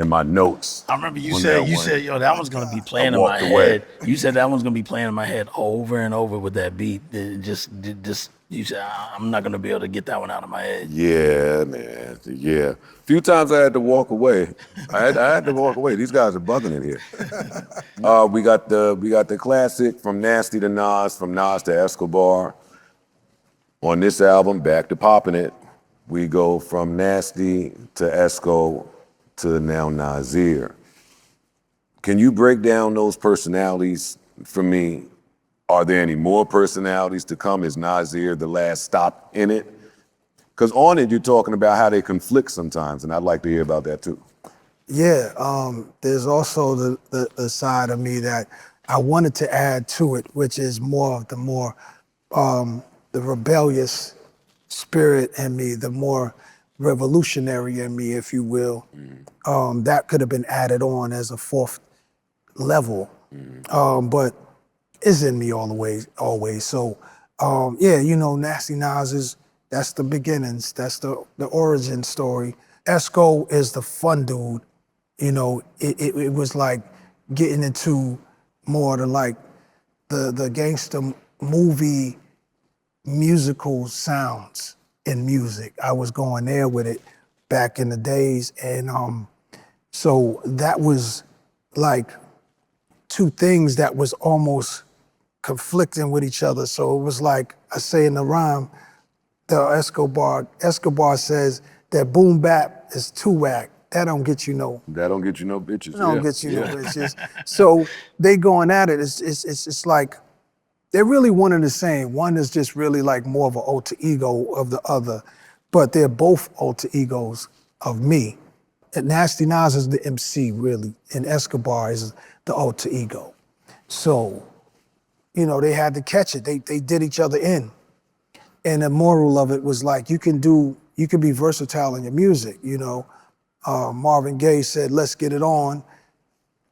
my notes. I remember you on said that one. yo, that one's gonna be playing in my walked away. head. You said that one's gonna be playing in my head over and over with that beat. It just you said I'm not gonna be able to get that one out of my head. Yeah, man. Yeah. A few times I had to walk away. I had to walk away. These guys are bugging it here. We got the classic from Nasty to Nas, from Nas to Escobar. On this album, Back to Poppin' It, we go from Nasty to Esco to now Nasir. Can you break down those personalities for me? Are there any more personalities to come? Is Nasir the last stop in it? Because on it, you're talking about how they conflict sometimes, and I'd like to hear about that too. Yeah, there's also the side of me that I wanted to add to it, which is the rebellious spirit in me, the more revolutionary in me, if you will. That could have been added on as a fourth level, but it's in me always. So, yeah, you know, Nasty Nas that's the beginnings, that's the origin story. Esco is the fun dude. You know, it was like getting into more to like the gangster movie musical sounds in music. I was going there with it back in the days. And so that was like two things that was almost conflicting with each other. So it was like I say in the rhyme, the Escobar says that boom bap is too whack. That don't get you no. That don't get you no bitches. That don't get you no bitches. So they going at it. It's like they're really one and the same. One is just really like more of an alter ego of the other, but they're both alter egos of me. And Nasty Nas is the MC really, and Escobar is the alter ego. So, you know, they had to catch it. They did each other in. And the moral of it was like, you can be versatile in your music, you know. Marvin Gaye said, let's get it on.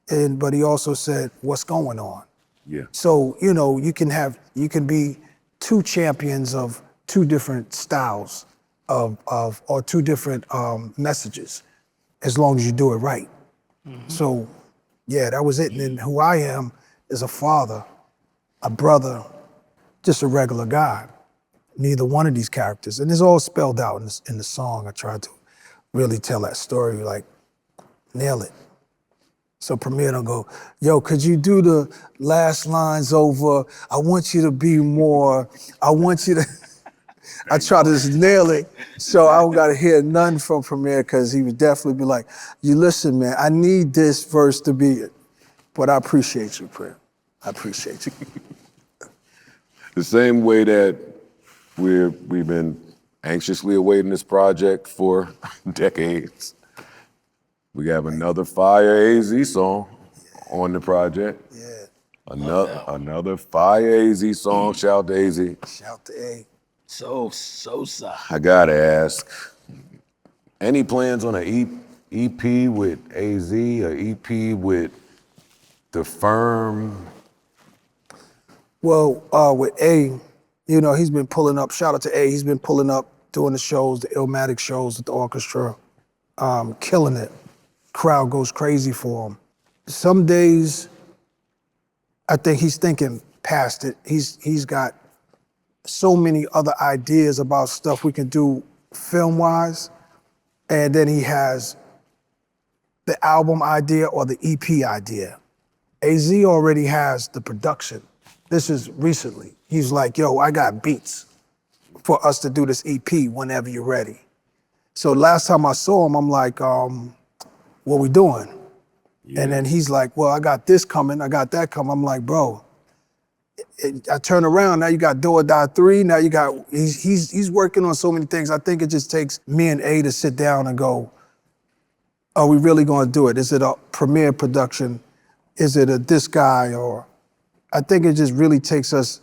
But he also said, what's going on? Yeah. So, you know, you can be two champions of two different styles or two different messages, as long as you do it right. Mm-hmm. So, yeah, that was it. And then who I am is a father, a brother, just a regular guy. Neither one of these characters. And it's all spelled out in the song. I tried to really tell that story, like, nail it. So Premier don't go, yo, could you do the last lines over? I want you to be more, I want you to, I try to just nail it. So I don't gotta hear none from Premier because he would definitely be like, you listen, man, I need this verse to be it. But I appreciate you, Premier. I appreciate you. The same way that we've been anxiously awaiting this project for decades. We have another Fire AZ song on the project. Yeah. Another Fire AZ song. Shout out to AZ. Shout to A. So sorry. I gotta ask, any plans on an EP with AZ, or EP with The Firm? Well, with A, you know, he's been pulling up, shout out to A, he's been pulling up doing the shows, the Illmatic shows with the orchestra, killing it. Crowd goes crazy for him. Some days, I think he's thinking past it. He's got so many other ideas about stuff we can do film-wise, and then he has the album idea or the EP idea. AZ already has the production. This is recently. He's like, yo, I got beats for us to do this EP whenever you're ready. So last time I saw him, I'm like, what we doing? Yeah. And then he's like, well, I got this coming, I got that coming. I'm like, bro, I turn around, now you got Do or Die 3, now you got, he's working on so many things. I think it just takes me and A to sit down and go, are we really gonna do it? Is it a premiere production? Is it a this guy? Or I think it just really takes us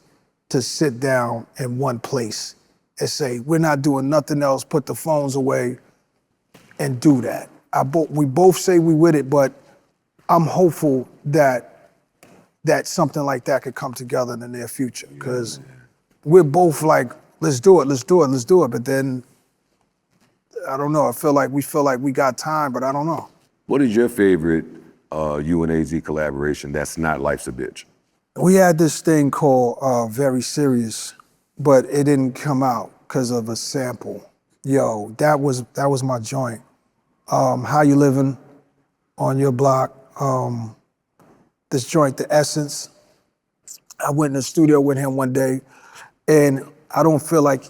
to sit down in one place and say, we're not doing nothing else, put the phones away and do that. We both say we with it, but I'm hopeful that something like that could come together in the near future, because we're both like, let's do it. But then, I don't know, we feel like we got time, but I don't know. What is your favorite you and AZ collaboration that's not Life's a Bitch? We had this thing called Very Serious, but it didn't come out because of a sample. Yo, that was my joint. How You Living on Your Block. This joint, The Essence. I went in the studio with him one day, and I don't feel like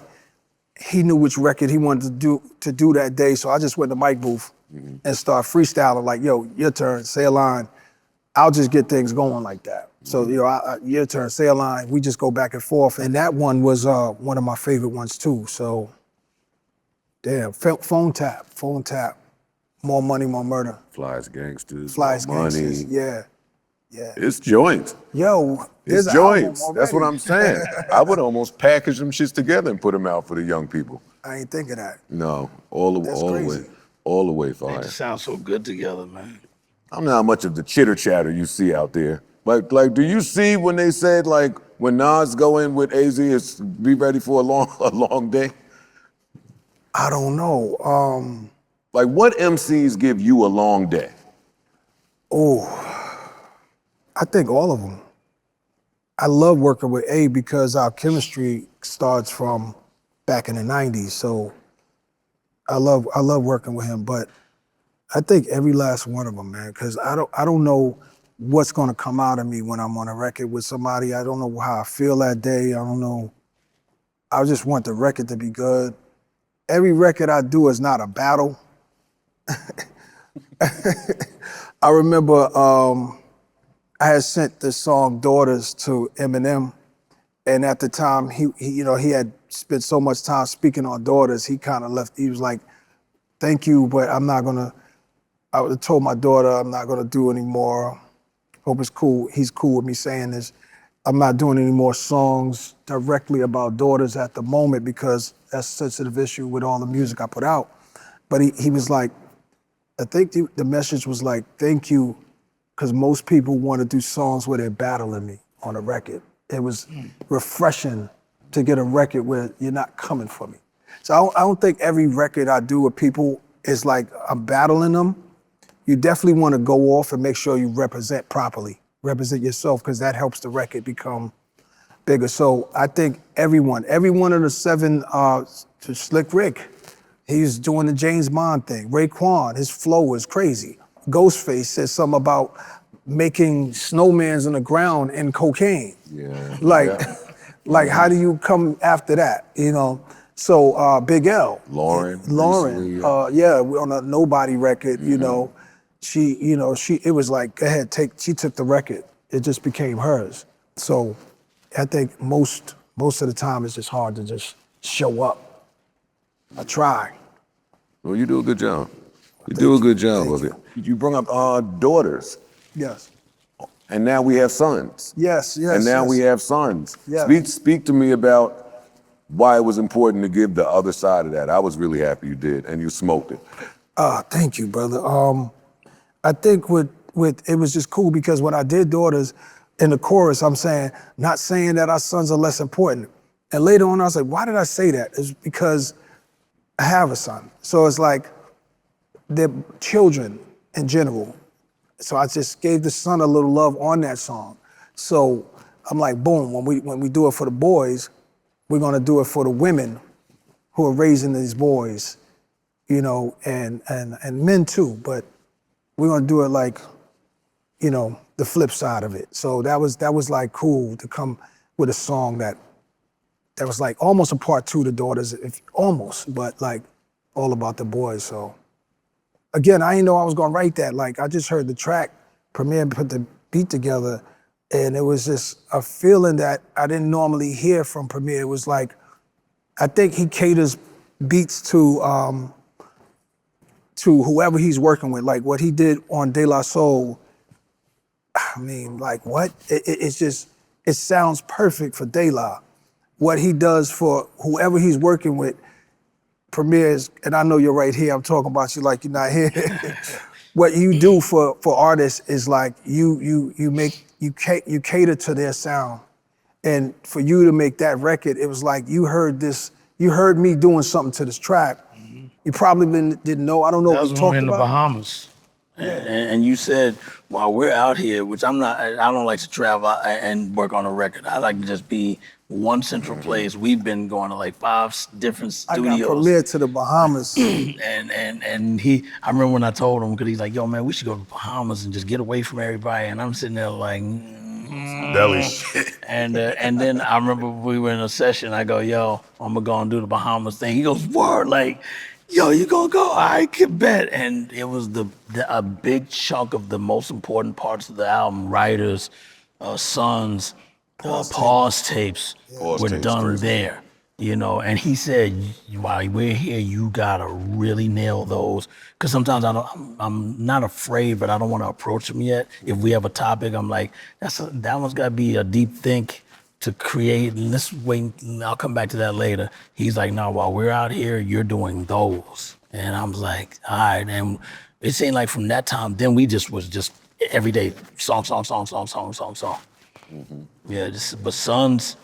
he knew which record he wanted to do that day, so I just went to the mic booth and started freestyling like, yo, your turn, say a line. I'll just get things going like that. So, your turn, say a line. We just go back and forth, and that one was one of my favorite ones too. So, damn, phone tap. More Money, More Murder. Flies Gangsters. Flies More Money. Gangsters, yeah. It's joints. Yo, it's joints. That's what I'm saying. I would almost package them shits together and put them out for the young people. I ain't think of that. No, all the way fire. They just sound so good together, man. I'm not much of the chitter chatter you see out there. Like, do you see when they said like when Nas go in with AZ, it's be ready for a long day? I don't know. Like, what MCs give you a long day? Oh, I think all of them. I love working with A because our chemistry starts from back in the 90s. So I love working with him, but I think every last one of them, man, because I don't know what's gonna come out of me when I'm on a record with somebody. I don't know how I feel that day. I don't know. I just want the record to be good. Every record I do is not a battle. I remember I had sent the song Daughters to Eminem, and at the time he had spent so much time speaking on Daughters, he kind of left. He was like, thank you, but I told my daughter I'm not gonna do any more. Hope it's cool. He's cool with me saying this. I'm not doing any more songs directly about daughters at the moment because that's a sensitive issue with all the music I put out. But he was like, I think the message was like, thank you, because most people want to do songs where they're battling me on a record. It was refreshing to get a record where you're not coming for me. So I don't think every record I do with people is like I'm battling them. You definitely want to go off and make sure you represent properly, represent yourself, because that helps the record become bigger. So I think every one of the 7, to Slick Rick, he's doing the James Bond thing. Raekwon, his flow is crazy. Ghostface says something about making snowmans in the ground and cocaine. Yeah. Like how do you come after that, So Big L. Lauren. Recently, on a Nobody record, it was like, go ahead, she took the record. It just became hers. So I think most of the time it's just hard to just show up. I try. Well, you do a good job. You do a good job of it. You bring up daughters. Yes. And now we have sons. Yes. And now we have sons. Yes. Speak to me about why it was important to give the other side of that. I was really happy you did, and you smoked it. Thank you, brother. I think with it was just cool because when I did Daughters, in the chorus, I'm saying, not saying that our sons are less important. And later on, I was like, why did I say that? It's because I have a son. So it's like they're children in general. So I just gave the son a little love on that song. So I'm like, boom, when we do it for the boys, we're gonna do it for the women who are raising these boys, you know, and men too, but we're gonna do it like, you know, the flip side of it. So that was like cool to come with a song that was like almost a part two to Daughters, almost, but like all about the boys. So again, I didn't know I was gonna write that. Like I just heard the track, Premier put the beat together, and it was just a feeling that I didn't normally hear from Premier. It was like, I think he caters beats to whoever he's working with. Like what he did on De La Soul, I mean, like what? It's just, it sounds perfect for De La. What he does for whoever he's working with, Premier's, and I know you're right here, I'm talking about you like you're not here. What you do for artists is like you cater to their sound. And for you to make that record, it was like you heard me doing something to this track. You probably didn't know, I don't know That what was we when we talked in the about. Bahamas. And you said, while we're out here, which I don't like to travel and work on a record. I like to just be one central place. We've been going to like 5 different I studios. got Premier to the Bahamas. And I remember when I told him, because he's like, yo, man, we should go to the Bahamas and just get away from everybody. And I'm sitting there like, Deli shit. and then I remember we were in a session. I go, yo, I'm gonna go and do the Bahamas thing. He goes, word, like, yo, you gonna go? I can bet. And it was a big chunk of the most important parts of the album. Writers, sons, pause tapes Pause were tapes, done crazy. there. You know, and he said, while we're here, you gotta really nail those. Cause sometimes I'm not afraid, but I don't wanna approach them yet. If we have a topic, I'm like, that one's gotta be a deep think to create, and let's wait, I'll come back to that later. He's like, no, while we're out here, you're doing those. And I was like, all right. And it seemed like from that time, then we was just every day, song. Yeah, but Sons,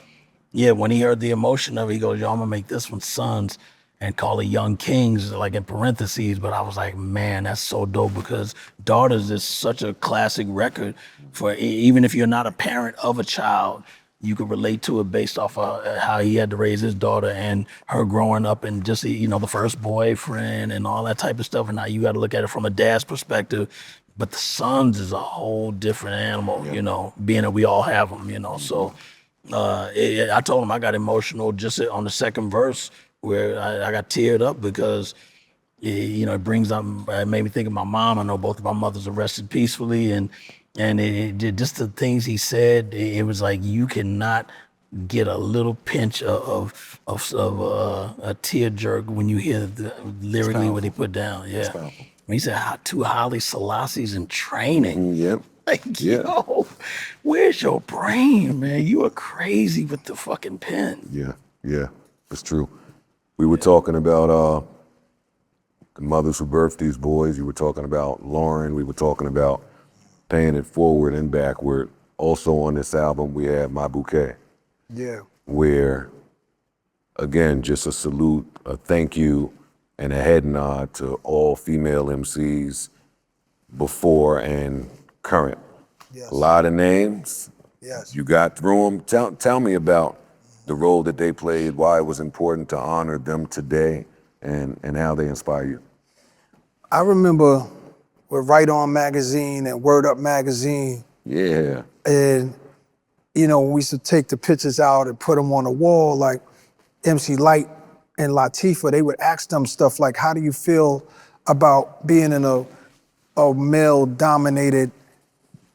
yeah, when he heard the emotion of it, he goes, yo, I'm gonna make this one Sons and call it Young Kings, like in parentheses. But I was like, man, that's so dope, because Daughters is such a classic record for even if you're not a parent of a child, you could relate to it based off of how he had to raise his daughter and her growing up and just, you know, the first boyfriend and all that type of stuff. And now you got to look at it from a dad's perspective. But the Sons is a whole different animal, you know, being that we all have them, you know. So I told him I got emotional just on the second verse, where I got teared up because, you know, it made me think of my mom. I know both of my mothers are rested peacefully, and it did just the things he said. It was like you cannot get a little pinch of a tear jerk when you hear lyrically what he put down. Yeah, he said 2 Haile Selassies in training. Yep. Like, yo, where's your brain, man? You are crazy with the fucking pen. Yeah, it's true. We were talking about the mothers who birthed these boys. You were talking about Lauren. We were talking about paying it forward and backward. Also on this album, we had My Bouquet. Yeah. Where, again, just a salute, a thank you, and a head nod to all female MCs before and current. Yes. A lot of names. Yes. You got through them. Tell me about the role that they played, why it was important to honor them today, and how they inspire you. I remember with Right On Magazine and Word Up Magazine, Yeah. and you know, we used to take the pictures out and put them on the wall, like MC Light and Latifah, they would ask them stuff like, how do you feel about being in a male-dominated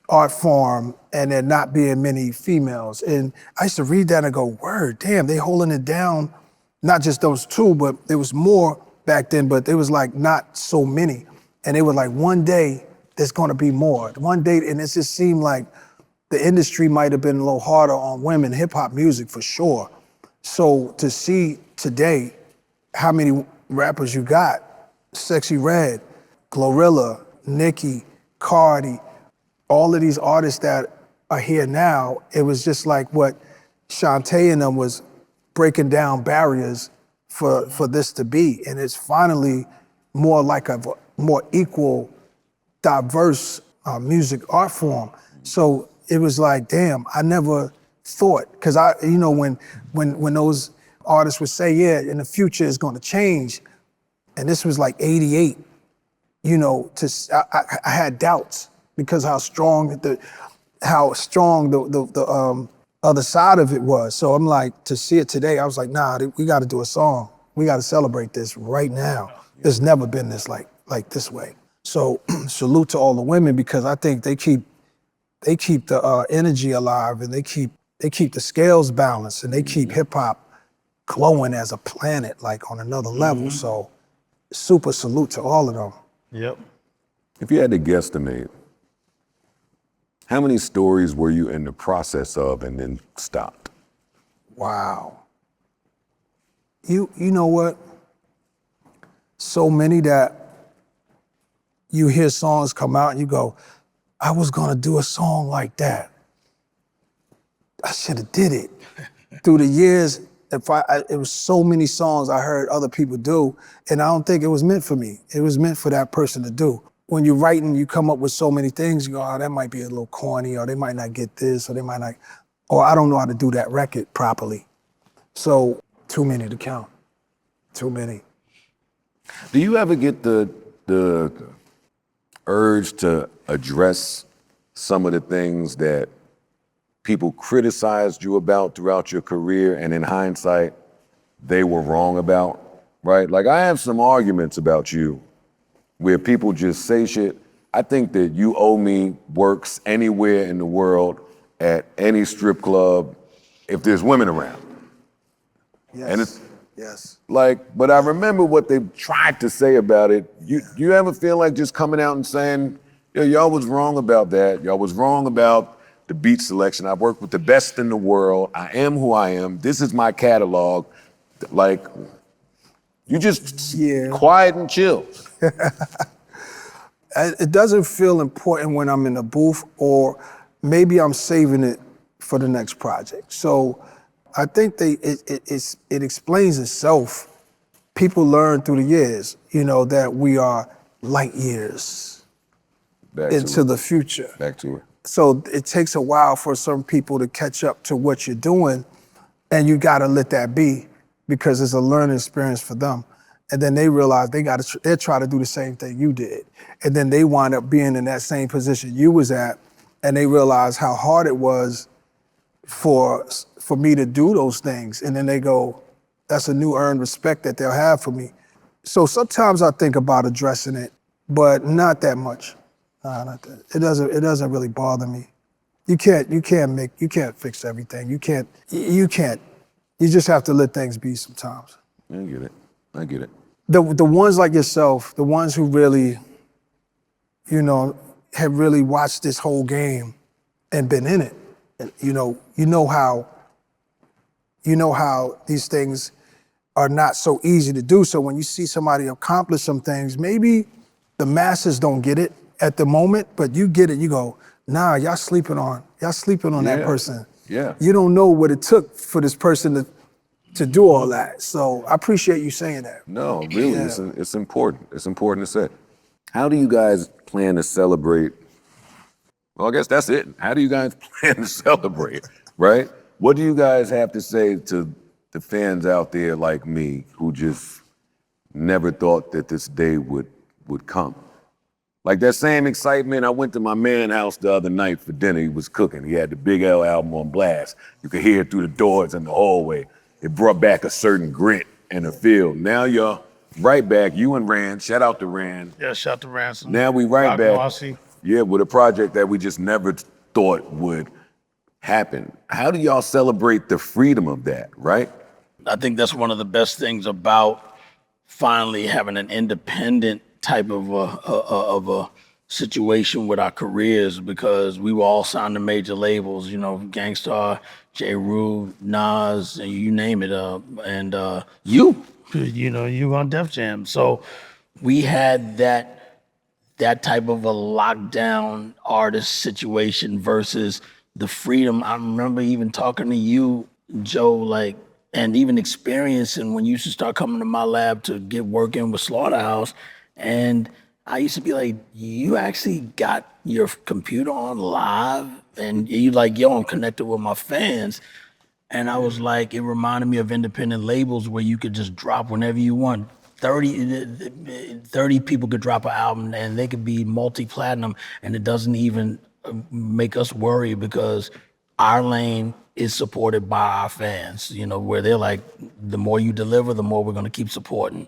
art form and there not being many females? And I used to read that and go, word, damn, they holding it down. Not just those two, but there was more back then, but it was like not so many. And they were like, one day there's gonna be more. One day, and it just seemed like the industry might have been a little harder on women, hip hop music for sure. So to see today how many rappers you got, Sexy Red, Glorilla, Nicki, Cardi, all of these artists that are here now, it was just like what Shantae and them was breaking down barriers for this to be, and it's finally more like a more equal, diverse music art form. So it was like, damn, I never thought, because when those artists would say, yeah, in the future it's going to change, and this was like '88, I had doubts because how strong the other side of it was. So I'm like, to see it today, I was like, nah, we got to do a song. We got to celebrate this right now. There's never been this like this way. So salute to all the women, because I think they keep the energy alive, and they keep the scales balanced, and they keep hip hop glowing as a planet, like on another level. So super salute to all of them. Yep. If you had to guesstimate, how many stories were you in the process of and then stopped? Wow. You know what? So many that you hear songs come out and you go, I was gonna do a song like that. I should have did it. Through the years, it was so many songs I heard other people do, and I don't think it was meant for me. It was meant for that person to do. When you're writing, you come up with so many things, you go, oh, that might be a little corny, or they might not get this, or they might not, or I don't know how to do that record properly. So, too many to count. Too many. Do you ever get the urge to address some of the things that people criticized you about throughout your career, and in hindsight, they were wrong about, right? Like, I have some arguments about you where people just say shit. I think that you owe me works anywhere in the world, at any strip club, if there's women around. Yes. And it's yes. like, but I remember what they tried to say about it. You ever feel like just coming out and saying, yo, y'all was wrong about that. Y'all was wrong about the beat selection. I've worked with the best in the world. I am who I am. This is my catalog. Like, you just quiet and chill. It doesn't feel important when I'm in the booth, or maybe I'm saving it for the next project. So I think it explains itself. People learn through the years, that we are light years into the future. Back to it. So it takes a while for some people to catch up to what you're doing, and you gotta let that be, because it's a learning experience for them. And then they realize they try to do the same thing you did. And then they wind up being in that same position you was at, and they realize how hard it was for me to do those things. And then they go, that's a new earned respect that they'll have for me. So sometimes I think about addressing it, but not that much. Nah, not that. It doesn't really bother me. You can't fix everything. You can't. You just have to let things be sometimes. I get it. The ones like yourself, the ones who really, have really watched this whole game and been in it. And, you know how these things are not so easy to do. So when you see somebody accomplish some things, maybe the masses don't get it at the moment, but you get it. You go, nah, y'all sleeping on that person. Yeah. You don't know what it took for this person to do all that. So I appreciate you saying that. No, really, it's important. It's important to say. How do you guys plan to celebrate? Well, I guess that's it. How do you guys plan to celebrate, right? What do you guys have to say to the fans out there like me who just never thought that this day would come? Like that same excitement, I went to my man's house the other night for dinner. He was cooking. He had the Big L album on blast. You could hear it through the doors in the hallway. It brought back a certain grit and a feel. Now you're right back, you and Rand, shout out to Rand. Yeah, shout out to Ransom. Now we right back. Rossi. Yeah, with a project that we just never thought would happen. How do y'all celebrate the freedom of that, right? I think that's one of the best things about finally having an independent type of a situation with our careers, because we were all signed to major labels, Gangstar, J. Rue, Nas, and you name it, and you on Def Jam. So we had that type of a lockdown artist situation versus the freedom. I remember even talking to you, Joe, like and even experiencing when you used to start coming to my lab to get working with Slaughterhouse, and I used to be like, you actually got your computer on live, and you like, yo, I'm connected with my fans. And I was like, it reminded me of independent labels where you could just drop whenever you want. 30 people could drop an album and they could be multi-platinum, and it doesn't even make us worry because our lane is supported by our fans, you know, where they're like, the more you deliver, the more we're gonna keep supporting.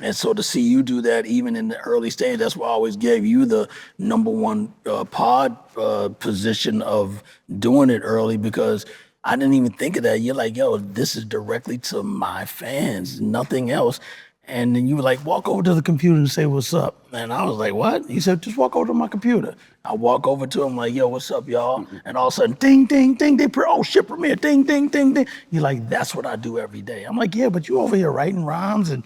And so to see you do that, even in the early stage, that's why I always gave you the #1 pod position of doing it early, because I didn't even think of that. You're like, yo, this is directly to my fans, nothing else. And then you were like, walk over to the computer and say, what's up? And I was like, what? He said, just walk over to my computer. I walk over to him like, yo, what's up, y'all? And all of a sudden, ding, ding, ding, oh shit, Premiere, ding, ding, ding, ding. You're like, that's what I do every day. I'm like, yeah, but you over here writing rhymes and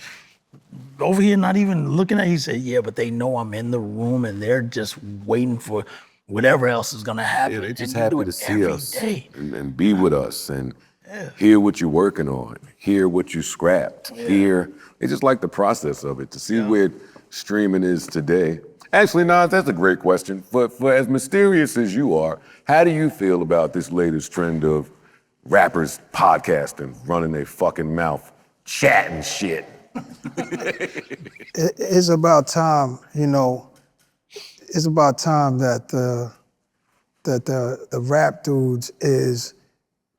over here not even looking at it. He said, yeah, but they know I'm in the room and they're just waiting for whatever else is gonna happen. Yeah, they just And you happy do to it see every us day. and be with us and hear what you're working on, hear what you scrapped, hear. They just like the process of it, to see where streaming is today. Actually, Nas, that's a great question. For as mysterious as you are, how do you feel about this latest trend of rappers podcasting, running their fucking mouth, chatting shit? It's about time, you know. It's about time that the rap dudes is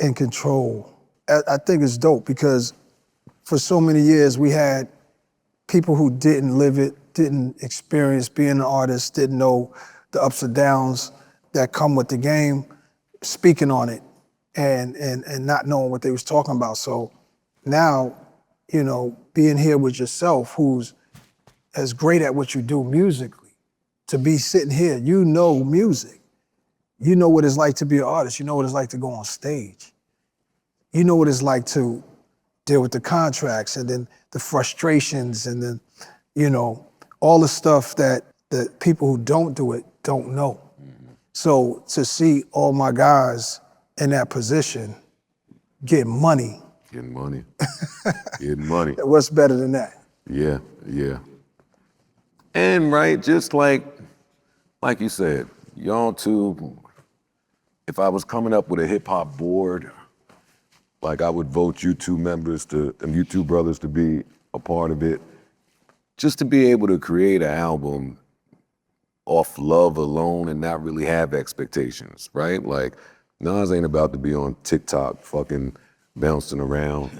in control. I think it's dope because for so many years we had people who didn't live it, didn't experience being an artist, didn't know the ups and downs that come with the game, speaking on it and not knowing what they was talking about. So now, you know, being here with yourself, who's as great at what you do musically, to be sitting here, you know music. You know what it's like to be an artist. You know what it's like to go on stage. You know what it's like to deal with the contracts and then the frustrations and then, you know, all the stuff that the people who don't do it don't know. So to see all my guys in that position get money. Getting money. Getting money. What's better than that? Yeah, yeah. And right, just like you said, y'all too, if I was coming up with a hip hop board, like I would vote you two brothers to be a part of it, just to be able to create an album off love alone and not really have expectations, right? Like, Nas ain't about to be on TikTok fucking bouncing around.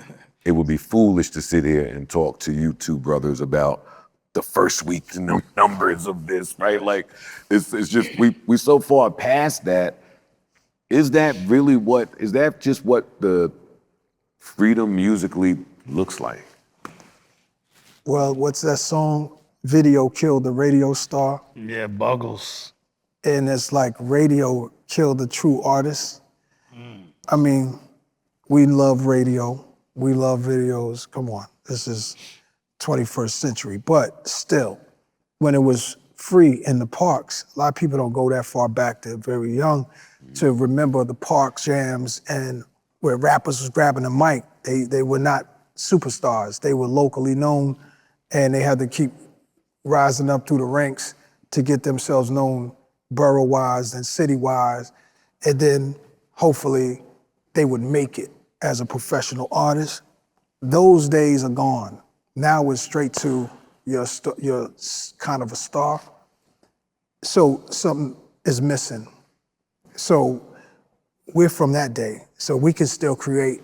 It would be foolish to sit here and talk to you two brothers about the first week and the numbers of this, right? Like, it's just, we so far past that. Is that just what the freedom musically looks like? Well, what's that song? Video killed the radio star. Yeah, Buggles. And it's like radio killed the true artist. I mean, we love radio. We love videos. Come on, this is 21st century. But still, when it was free in the parks, a lot of people don't go that far back. They're very young to remember the park jams and where rappers was grabbing the mic. They were not superstars. They were locally known, and they had to keep rising up through the ranks to get themselves known borough-wise and city-wise, and then hopefully they would make it as a professional artist. Those days are gone. Now it's straight to you're kind of a star. So something is missing. So we're from that day. So we can still create.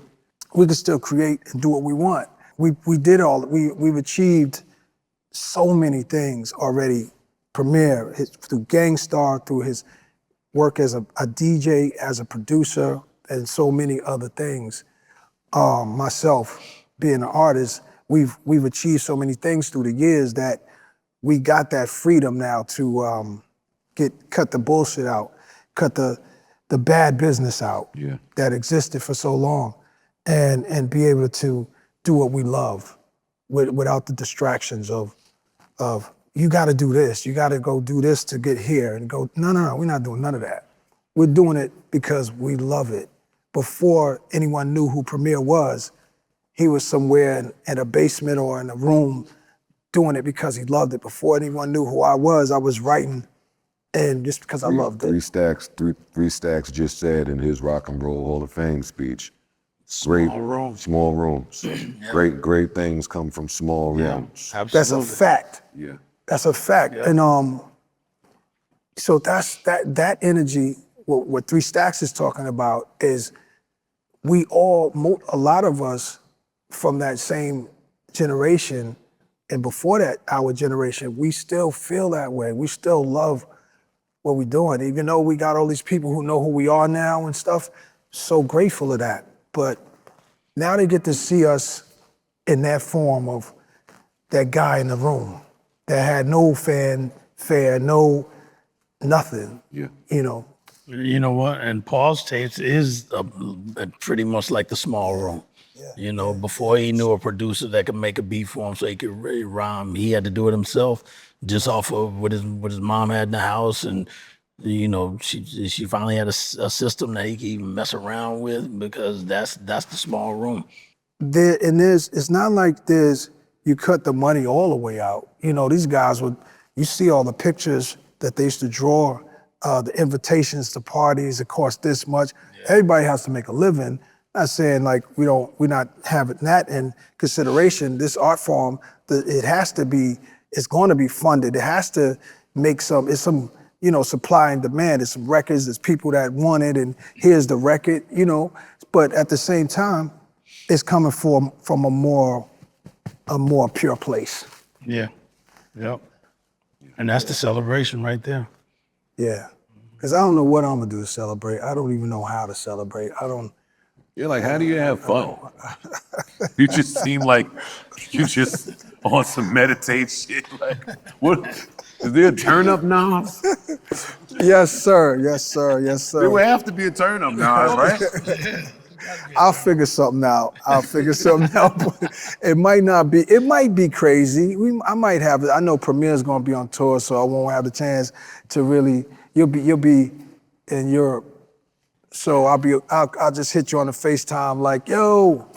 We can still create and do what we want. We've achieved so many things already. Premier, through Gangstar, through his work as a DJ, as a producer, and so many other things. Myself, being an artist, we've achieved so many things through the years that we got that freedom now to cut the bullshit out, cut the bad business out that existed for so long, and be able to do what we love without the distractions of you got to do this, you got to go do this to get here, and go, no, we're not doing none of that. We're doing it because we love it. Before anyone knew who Premier was, he was somewhere in a basement or in a room doing it because he loved it. Before anyone knew who I was writing, and just because I loved it. Three Stacks just said in his Rock and Roll Hall of Fame speech, Small rooms. Small rooms. Great things come from small rooms. Absolutely. That's a fact. Yeah. That's a fact. Yeah. And so that's that energy, what Three Stacks is talking about is a lot of us from that same generation and before that, our generation, we still feel that way. We still love what we're doing. Even though we got all these people who know who we are now and stuff, so grateful of that. But now they get to see us in that form of that guy in the room that had no fanfare, no nothing. Yeah. You know. You know what? And Paul's tapes is pretty much like the small room. Yeah. You know, before he knew a producer that could make a beat for him so he could really rhyme, he had to do it himself, just off of what his mom had in the house. And, you know, she finally had a system that he could even mess around with, because that's the small room. It's not like you cut the money all the way out. You know, these guys you see all the pictures that they used to draw, the invitations to parties, it cost this much. Yeah. Everybody has to make a living. Not saying like we're not having that in consideration. This art form, it's going to be funded. It has to make some, you know, supply and demand. There's some records, there's people that want it, and here's the record, you know. But at the same time, it's coming from a more pure place. Yeah. Yep. And that's the celebration right there. Yeah. Because I don't know what I'm going to do to celebrate. I don't even know how to celebrate. You're like, how do you have fun? You just seem like you just on some meditate shit. Like, what? Is there a turn up now? Yes, sir. Yes, sir. Yes, sir. There would have to be a turn up now, right? I'll figure something out. But it might not be. It might be crazy. I might have it. I know Premier's gonna be on tour, so I won't have the chance to really. You'll be in Europe, so I'll just hit you on the FaceTime like, yo,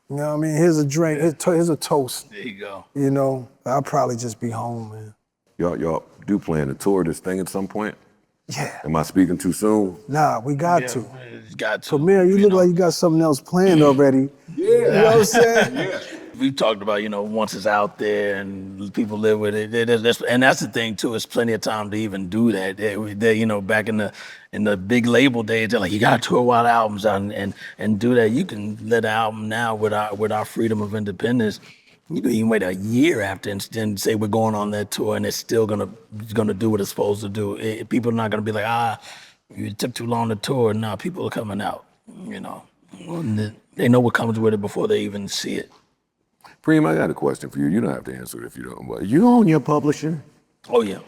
you know what I mean? Here's a drink. Here's a toast. There you go. You know, I'll probably just be home, man. Y'all do plan to tour this thing at some point? Yeah. Am I speaking too soon? Nah, we got to. Got to. Premier, you look like you got something else planned already. Yeah. You know what I'm saying? Yeah. We've talked about, you know, once it's out there and people live with it, and that's the thing too. It's plenty of time to even do that. They, you know, back in the big label days, they're like, you got to tour while the album's out and do that. You can let an album now with our freedom of independence. You can even wait a year after and then say we're going on that tour, and it's still gonna do what it's supposed to do. People are not gonna be like, you took too long to tour. Nah, people are coming out. You know, they know what comes with it before they even see it. Preem, I got a question for you. You don't have to answer it if you don't. But you own your publishing? Oh yeah,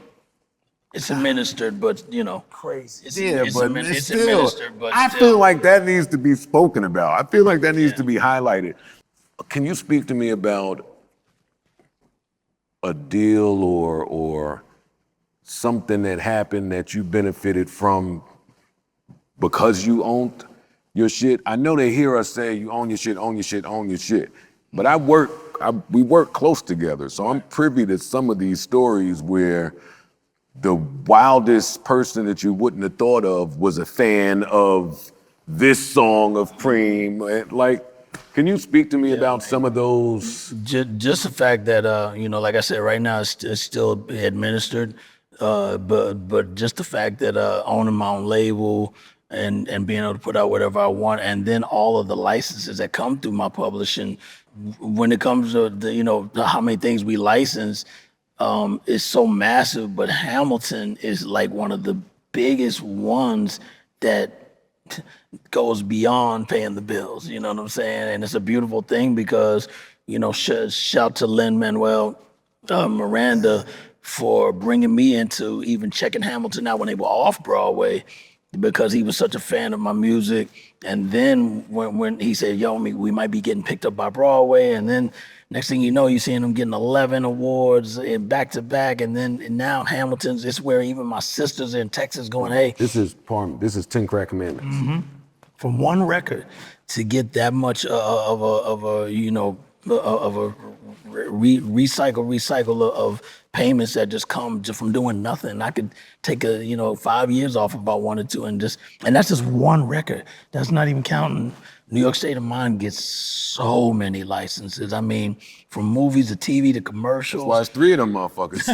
it's administered, but you know, Crazy. it's Still, administered, but I feel like that needs to be spoken about. I feel like that needs to be highlighted. Can you speak to me about a deal or something that happened that you benefited from because you owned your shit? I know they hear us say you own your shit, own your shit, own your shit. But we work close together, so I'm privy to some of these stories where the wildest person that you wouldn't have thought of was a fan of this song of Preem. Like, can you speak to me about some of those? Just the fact that you know, like I said, right now it's still administered, but just the fact that owning my own label and being able to put out whatever I want, and then all of the licenses that come through my publishing. When it comes to how many things we license, it's so massive. But Hamilton is like one of the biggest ones that goes beyond paying the bills. You know what I'm saying? And it's a beautiful thing because, you know, shout to Lin-Manuel Miranda for bringing me into even checking Hamilton out when they were off Broadway, because he was such a fan of my music. And then when he said, yo, we might be getting picked up by Broadway, and then next thing you know, you're seeing him getting 11 awards back to back, and now Hamilton's, it's where even my sisters in Texas going, hey. This is 10 Crack Commandments. Mm-hmm. from one record to get that much of a you know of a recycle of payments that just come just from doing nothing. I could take 5 years off if I wanted to, and that's just one record. That's not even counting. New York State of Mind gets so many licenses. I mean, from movies to TV to commercials. That's why it's 3 of them motherfuckers.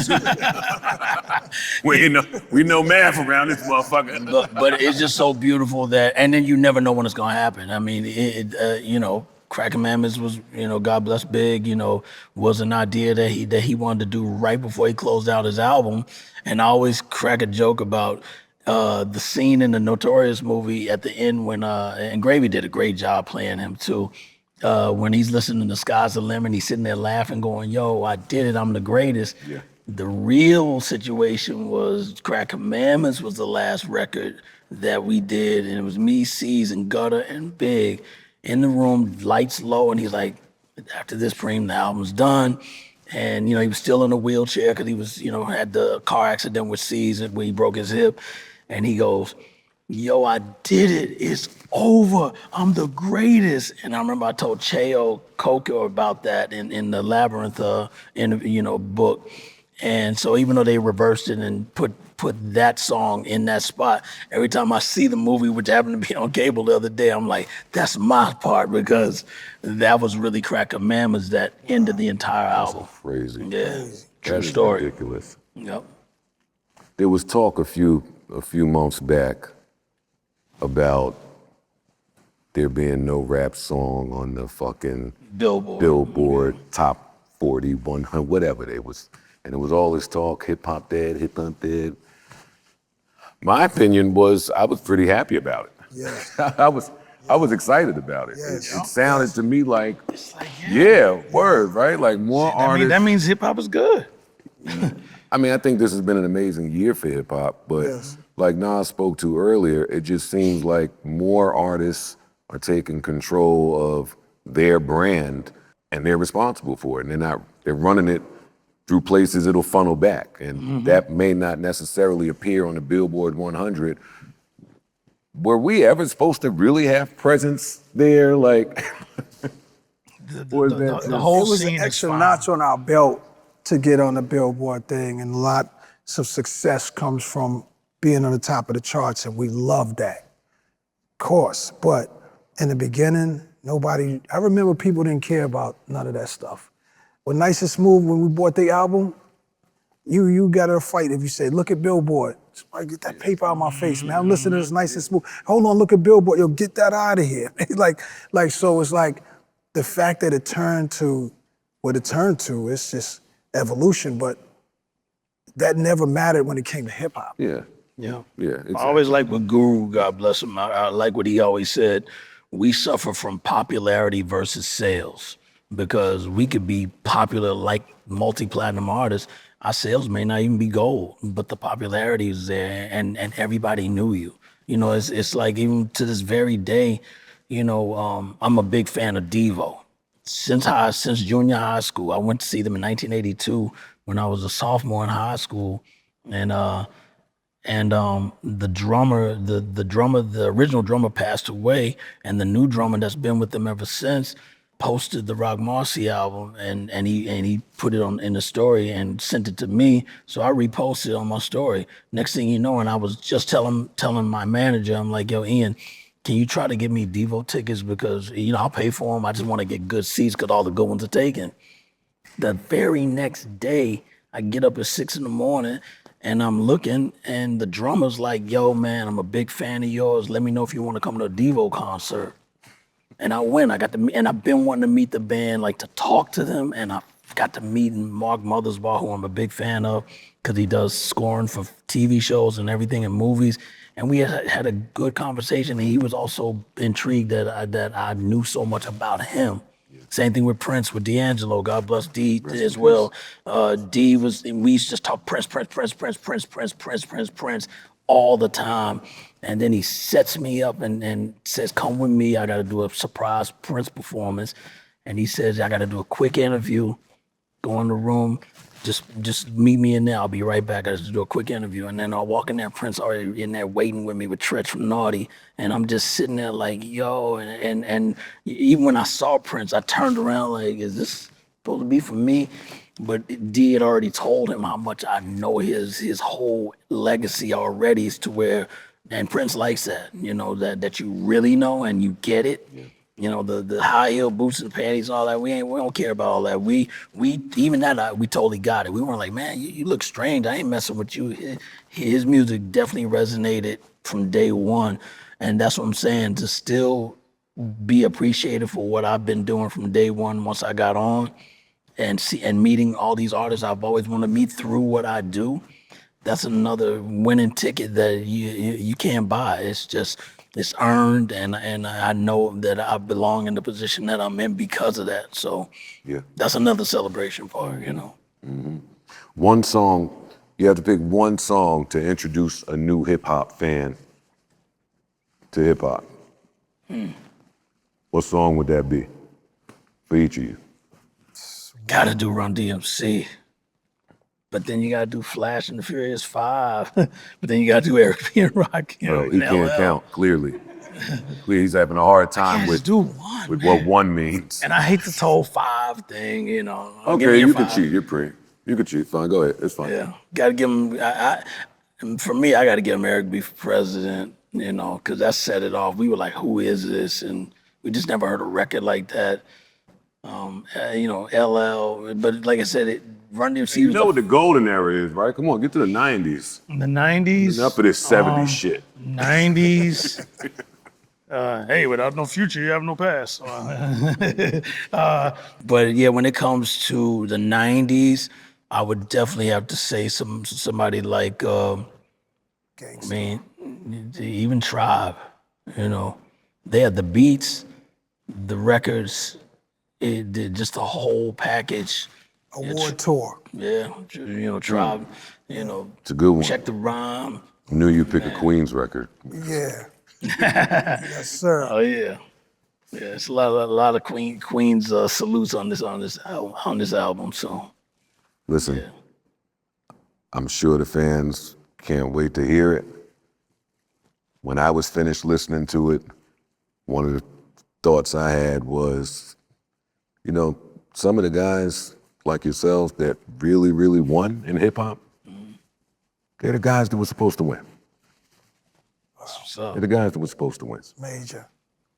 we know math around this motherfucker. But it's just so beautiful that, and then you never know when it's gonna happen. I mean, Crack Commandments was, God bless Big, was an idea that he wanted to do right before he closed out his album. And I always crack a joke about the scene in the Notorious movie at the end when, and Gravy did a great job playing him too, when he's listening to Sky's the Limit, he's sitting there laughing going, yo, I did it, I'm the greatest. Yeah. The real situation was Crack Commandments was the last record that we did, and it was me, C's, and Gutter, and Big in the room, lights low, and he's like, after this, Preem, the album's done. And, he was still in a wheelchair because he was, had the car accident with C's where he broke his hip. And he goes, yo, I did it. It's over. I'm the greatest. And I remember I told Cheo Coco about that in the Labyrinth book. And so even though they reversed it and put that song in that spot, every time I see the movie, which happened to be on cable the other day, I'm like, that's my part, because that was really Crack Commandments that ended the entire album. Crazy. Yeah, true That is story. ridiculous. Yep. There was talk a few months back about there being no rap song on the fucking Billboard top 40, 100, whatever they was. And it was all this talk, hip hop dead, hip hop dead. My opinion was I was pretty happy about it. Yeah. I was excited about it. Yes. It sounded to me like, yeah. word, right? Like more artists. That means hip hop is good. I mean, I think this has been an amazing year for hip hop, but like Nas spoke to earlier, it just seems like more artists are taking control of their brand and they're responsible for it. And they're running it through places it'll funnel back. And that may not necessarily appear on the Billboard 100. Were we ever supposed to really have presence there? Like, the whole It was scene an is extra fine. notch on our belt to get on the Billboard thing, and lots of success comes from being on the top of the charts, and we love that, of course. But in the beginning, I remember people didn't care about none of that stuff. When Nice and Smooth, when we bought the album, you got a fight if you say, look at Billboard. Somebody get that paper out of my face, man. I'm listening to this Nice and Smooth. Hold on, look at Billboard. Yo, get that out of here. So it's like the fact that it turned to what it turned to, it's just evolution, but that never mattered when it came to hip hop. yeah. Yeah. Yeah. Exactly. I always like what Guru, God bless him, I like what he always said. We suffer from popularity versus sales, because we could be popular like multi-platinum artists. Our sales may not even be gold, but the popularity is there, and everybody knew you. It's like even to this very day, I'm a big fan of Devo. Since junior high school, I went to see them in 1982 when I was a sophomore in high school, and the drummer, the original drummer passed away, and the new drummer that's been with them ever since posted the Rock Marcy album, and he put it in the story and sent it to me. So I reposted on my story. Next thing you know, and I was just telling my manager, I'm like, yo, Ian, can you try to get me Devo tickets, because I'll pay for them. I just want to get good seats because all the good ones are taken. The very next day, I get up at 6 a.m. and I'm looking, and the drummer's like, yo, man, I'm a big fan of yours. Let me know if you want to come to a Devo concert. And I went. And I've been wanting to meet the band, like to talk to them. And I got to meet Mark Mothersbaugh, who I'm a big fan of, because he does scoring for TV shows and everything and movies. And we had a good conversation. And he was also intrigued that I knew so much about him. Same thing with Prince, with D'Angelo. God bless D as well. D we used to just talk Prince all the time. And then he sets me up and says, come with me. I got to do a surprise Prince performance. And he says, I got to do a quick interview, go in the room. just meet me in there. I'll be right back. I just do a quick interview. And then I'll walk in there, Prince already in there waiting with me with Tretch from Naughty. And I'm just sitting there like, yo, and even when I saw Prince, I turned around like, is this supposed to be for me? But D had already told him how much I know his whole legacy already, is to where, and Prince likes that, you know, that you really know and you get it. Yeah. You know, the high heel boots and panties and all that, we don't care about all that. We even that we totally got it. We weren't like, man, you look strange. I ain't messing with you. His music definitely resonated from day one. And that's what I'm saying, to still be appreciated for what I've been doing from day one once I got on, and meeting all these artists I've always wanted to meet through what I do. That's another winning ticket that you can't buy. It's earned, and I know that I belong in the position that I'm in because of that. So yeah, that's another celebration for it, you know. Mm-hmm. One song, you have to pick one song to introduce a new hip hop fan to hip hop. What song would that be for each of you? Gotta do Run DMC. But then you gotta do Flash and the Furious 5. But then you gotta do Eric B. and Rakim. He can't count, clearly. He's having a hard time with what one means. And I hate this whole 5 thing, you know. Okay, you can cheat. You're pretty. You can cheat. Fine, go ahead. It's fine. Yeah, gotta give him. For me, I gotta give him Eric B. for president, you know, because that set it off. We were like, who is this? And we just never heard a record like that. You know, LL. But like I said, Run DMC. You know what the golden era is, right? Come on, get to the 90s. The 90s. Enough of this 70s shit. 90s. Hey, without no future, you have no past. But yeah, when it comes to the 90s, I would definitely have to say somebody like, I mean, even Tribe, you know. They had the beats, the records, just the whole package. Award tour. Yeah, you know, Tribe, you know. It's a good one. Check the Rhyme. I knew you'd pick a Queens record. Yeah. Yes, sir. Oh yeah, yeah. It's a lot of Queens salutes on this album. So, listen, yeah. I'm sure the fans can't wait to hear it. When I was finished listening to it, one of the thoughts I had was, you know, some of the guys like yourselves that really, really won in hip hop, they're the guys that were supposed to win. So, they're the guys that were supposed to win. Major.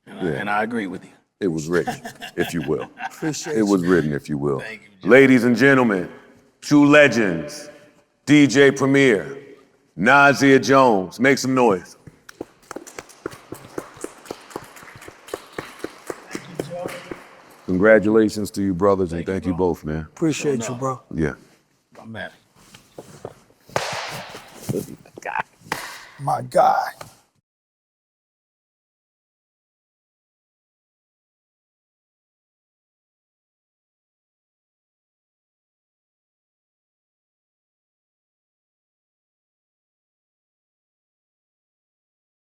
And I agree with you. It was written, if you will. Appreciate It was written, if you will. Thank you, Joe. Ladies and gentlemen, two legends, DJ Premier, Nazia Jones. Make some noise. Congratulations to you, brothers, and thank you both, man. Appreciate you, bro. Yeah. I'm mad. My guy.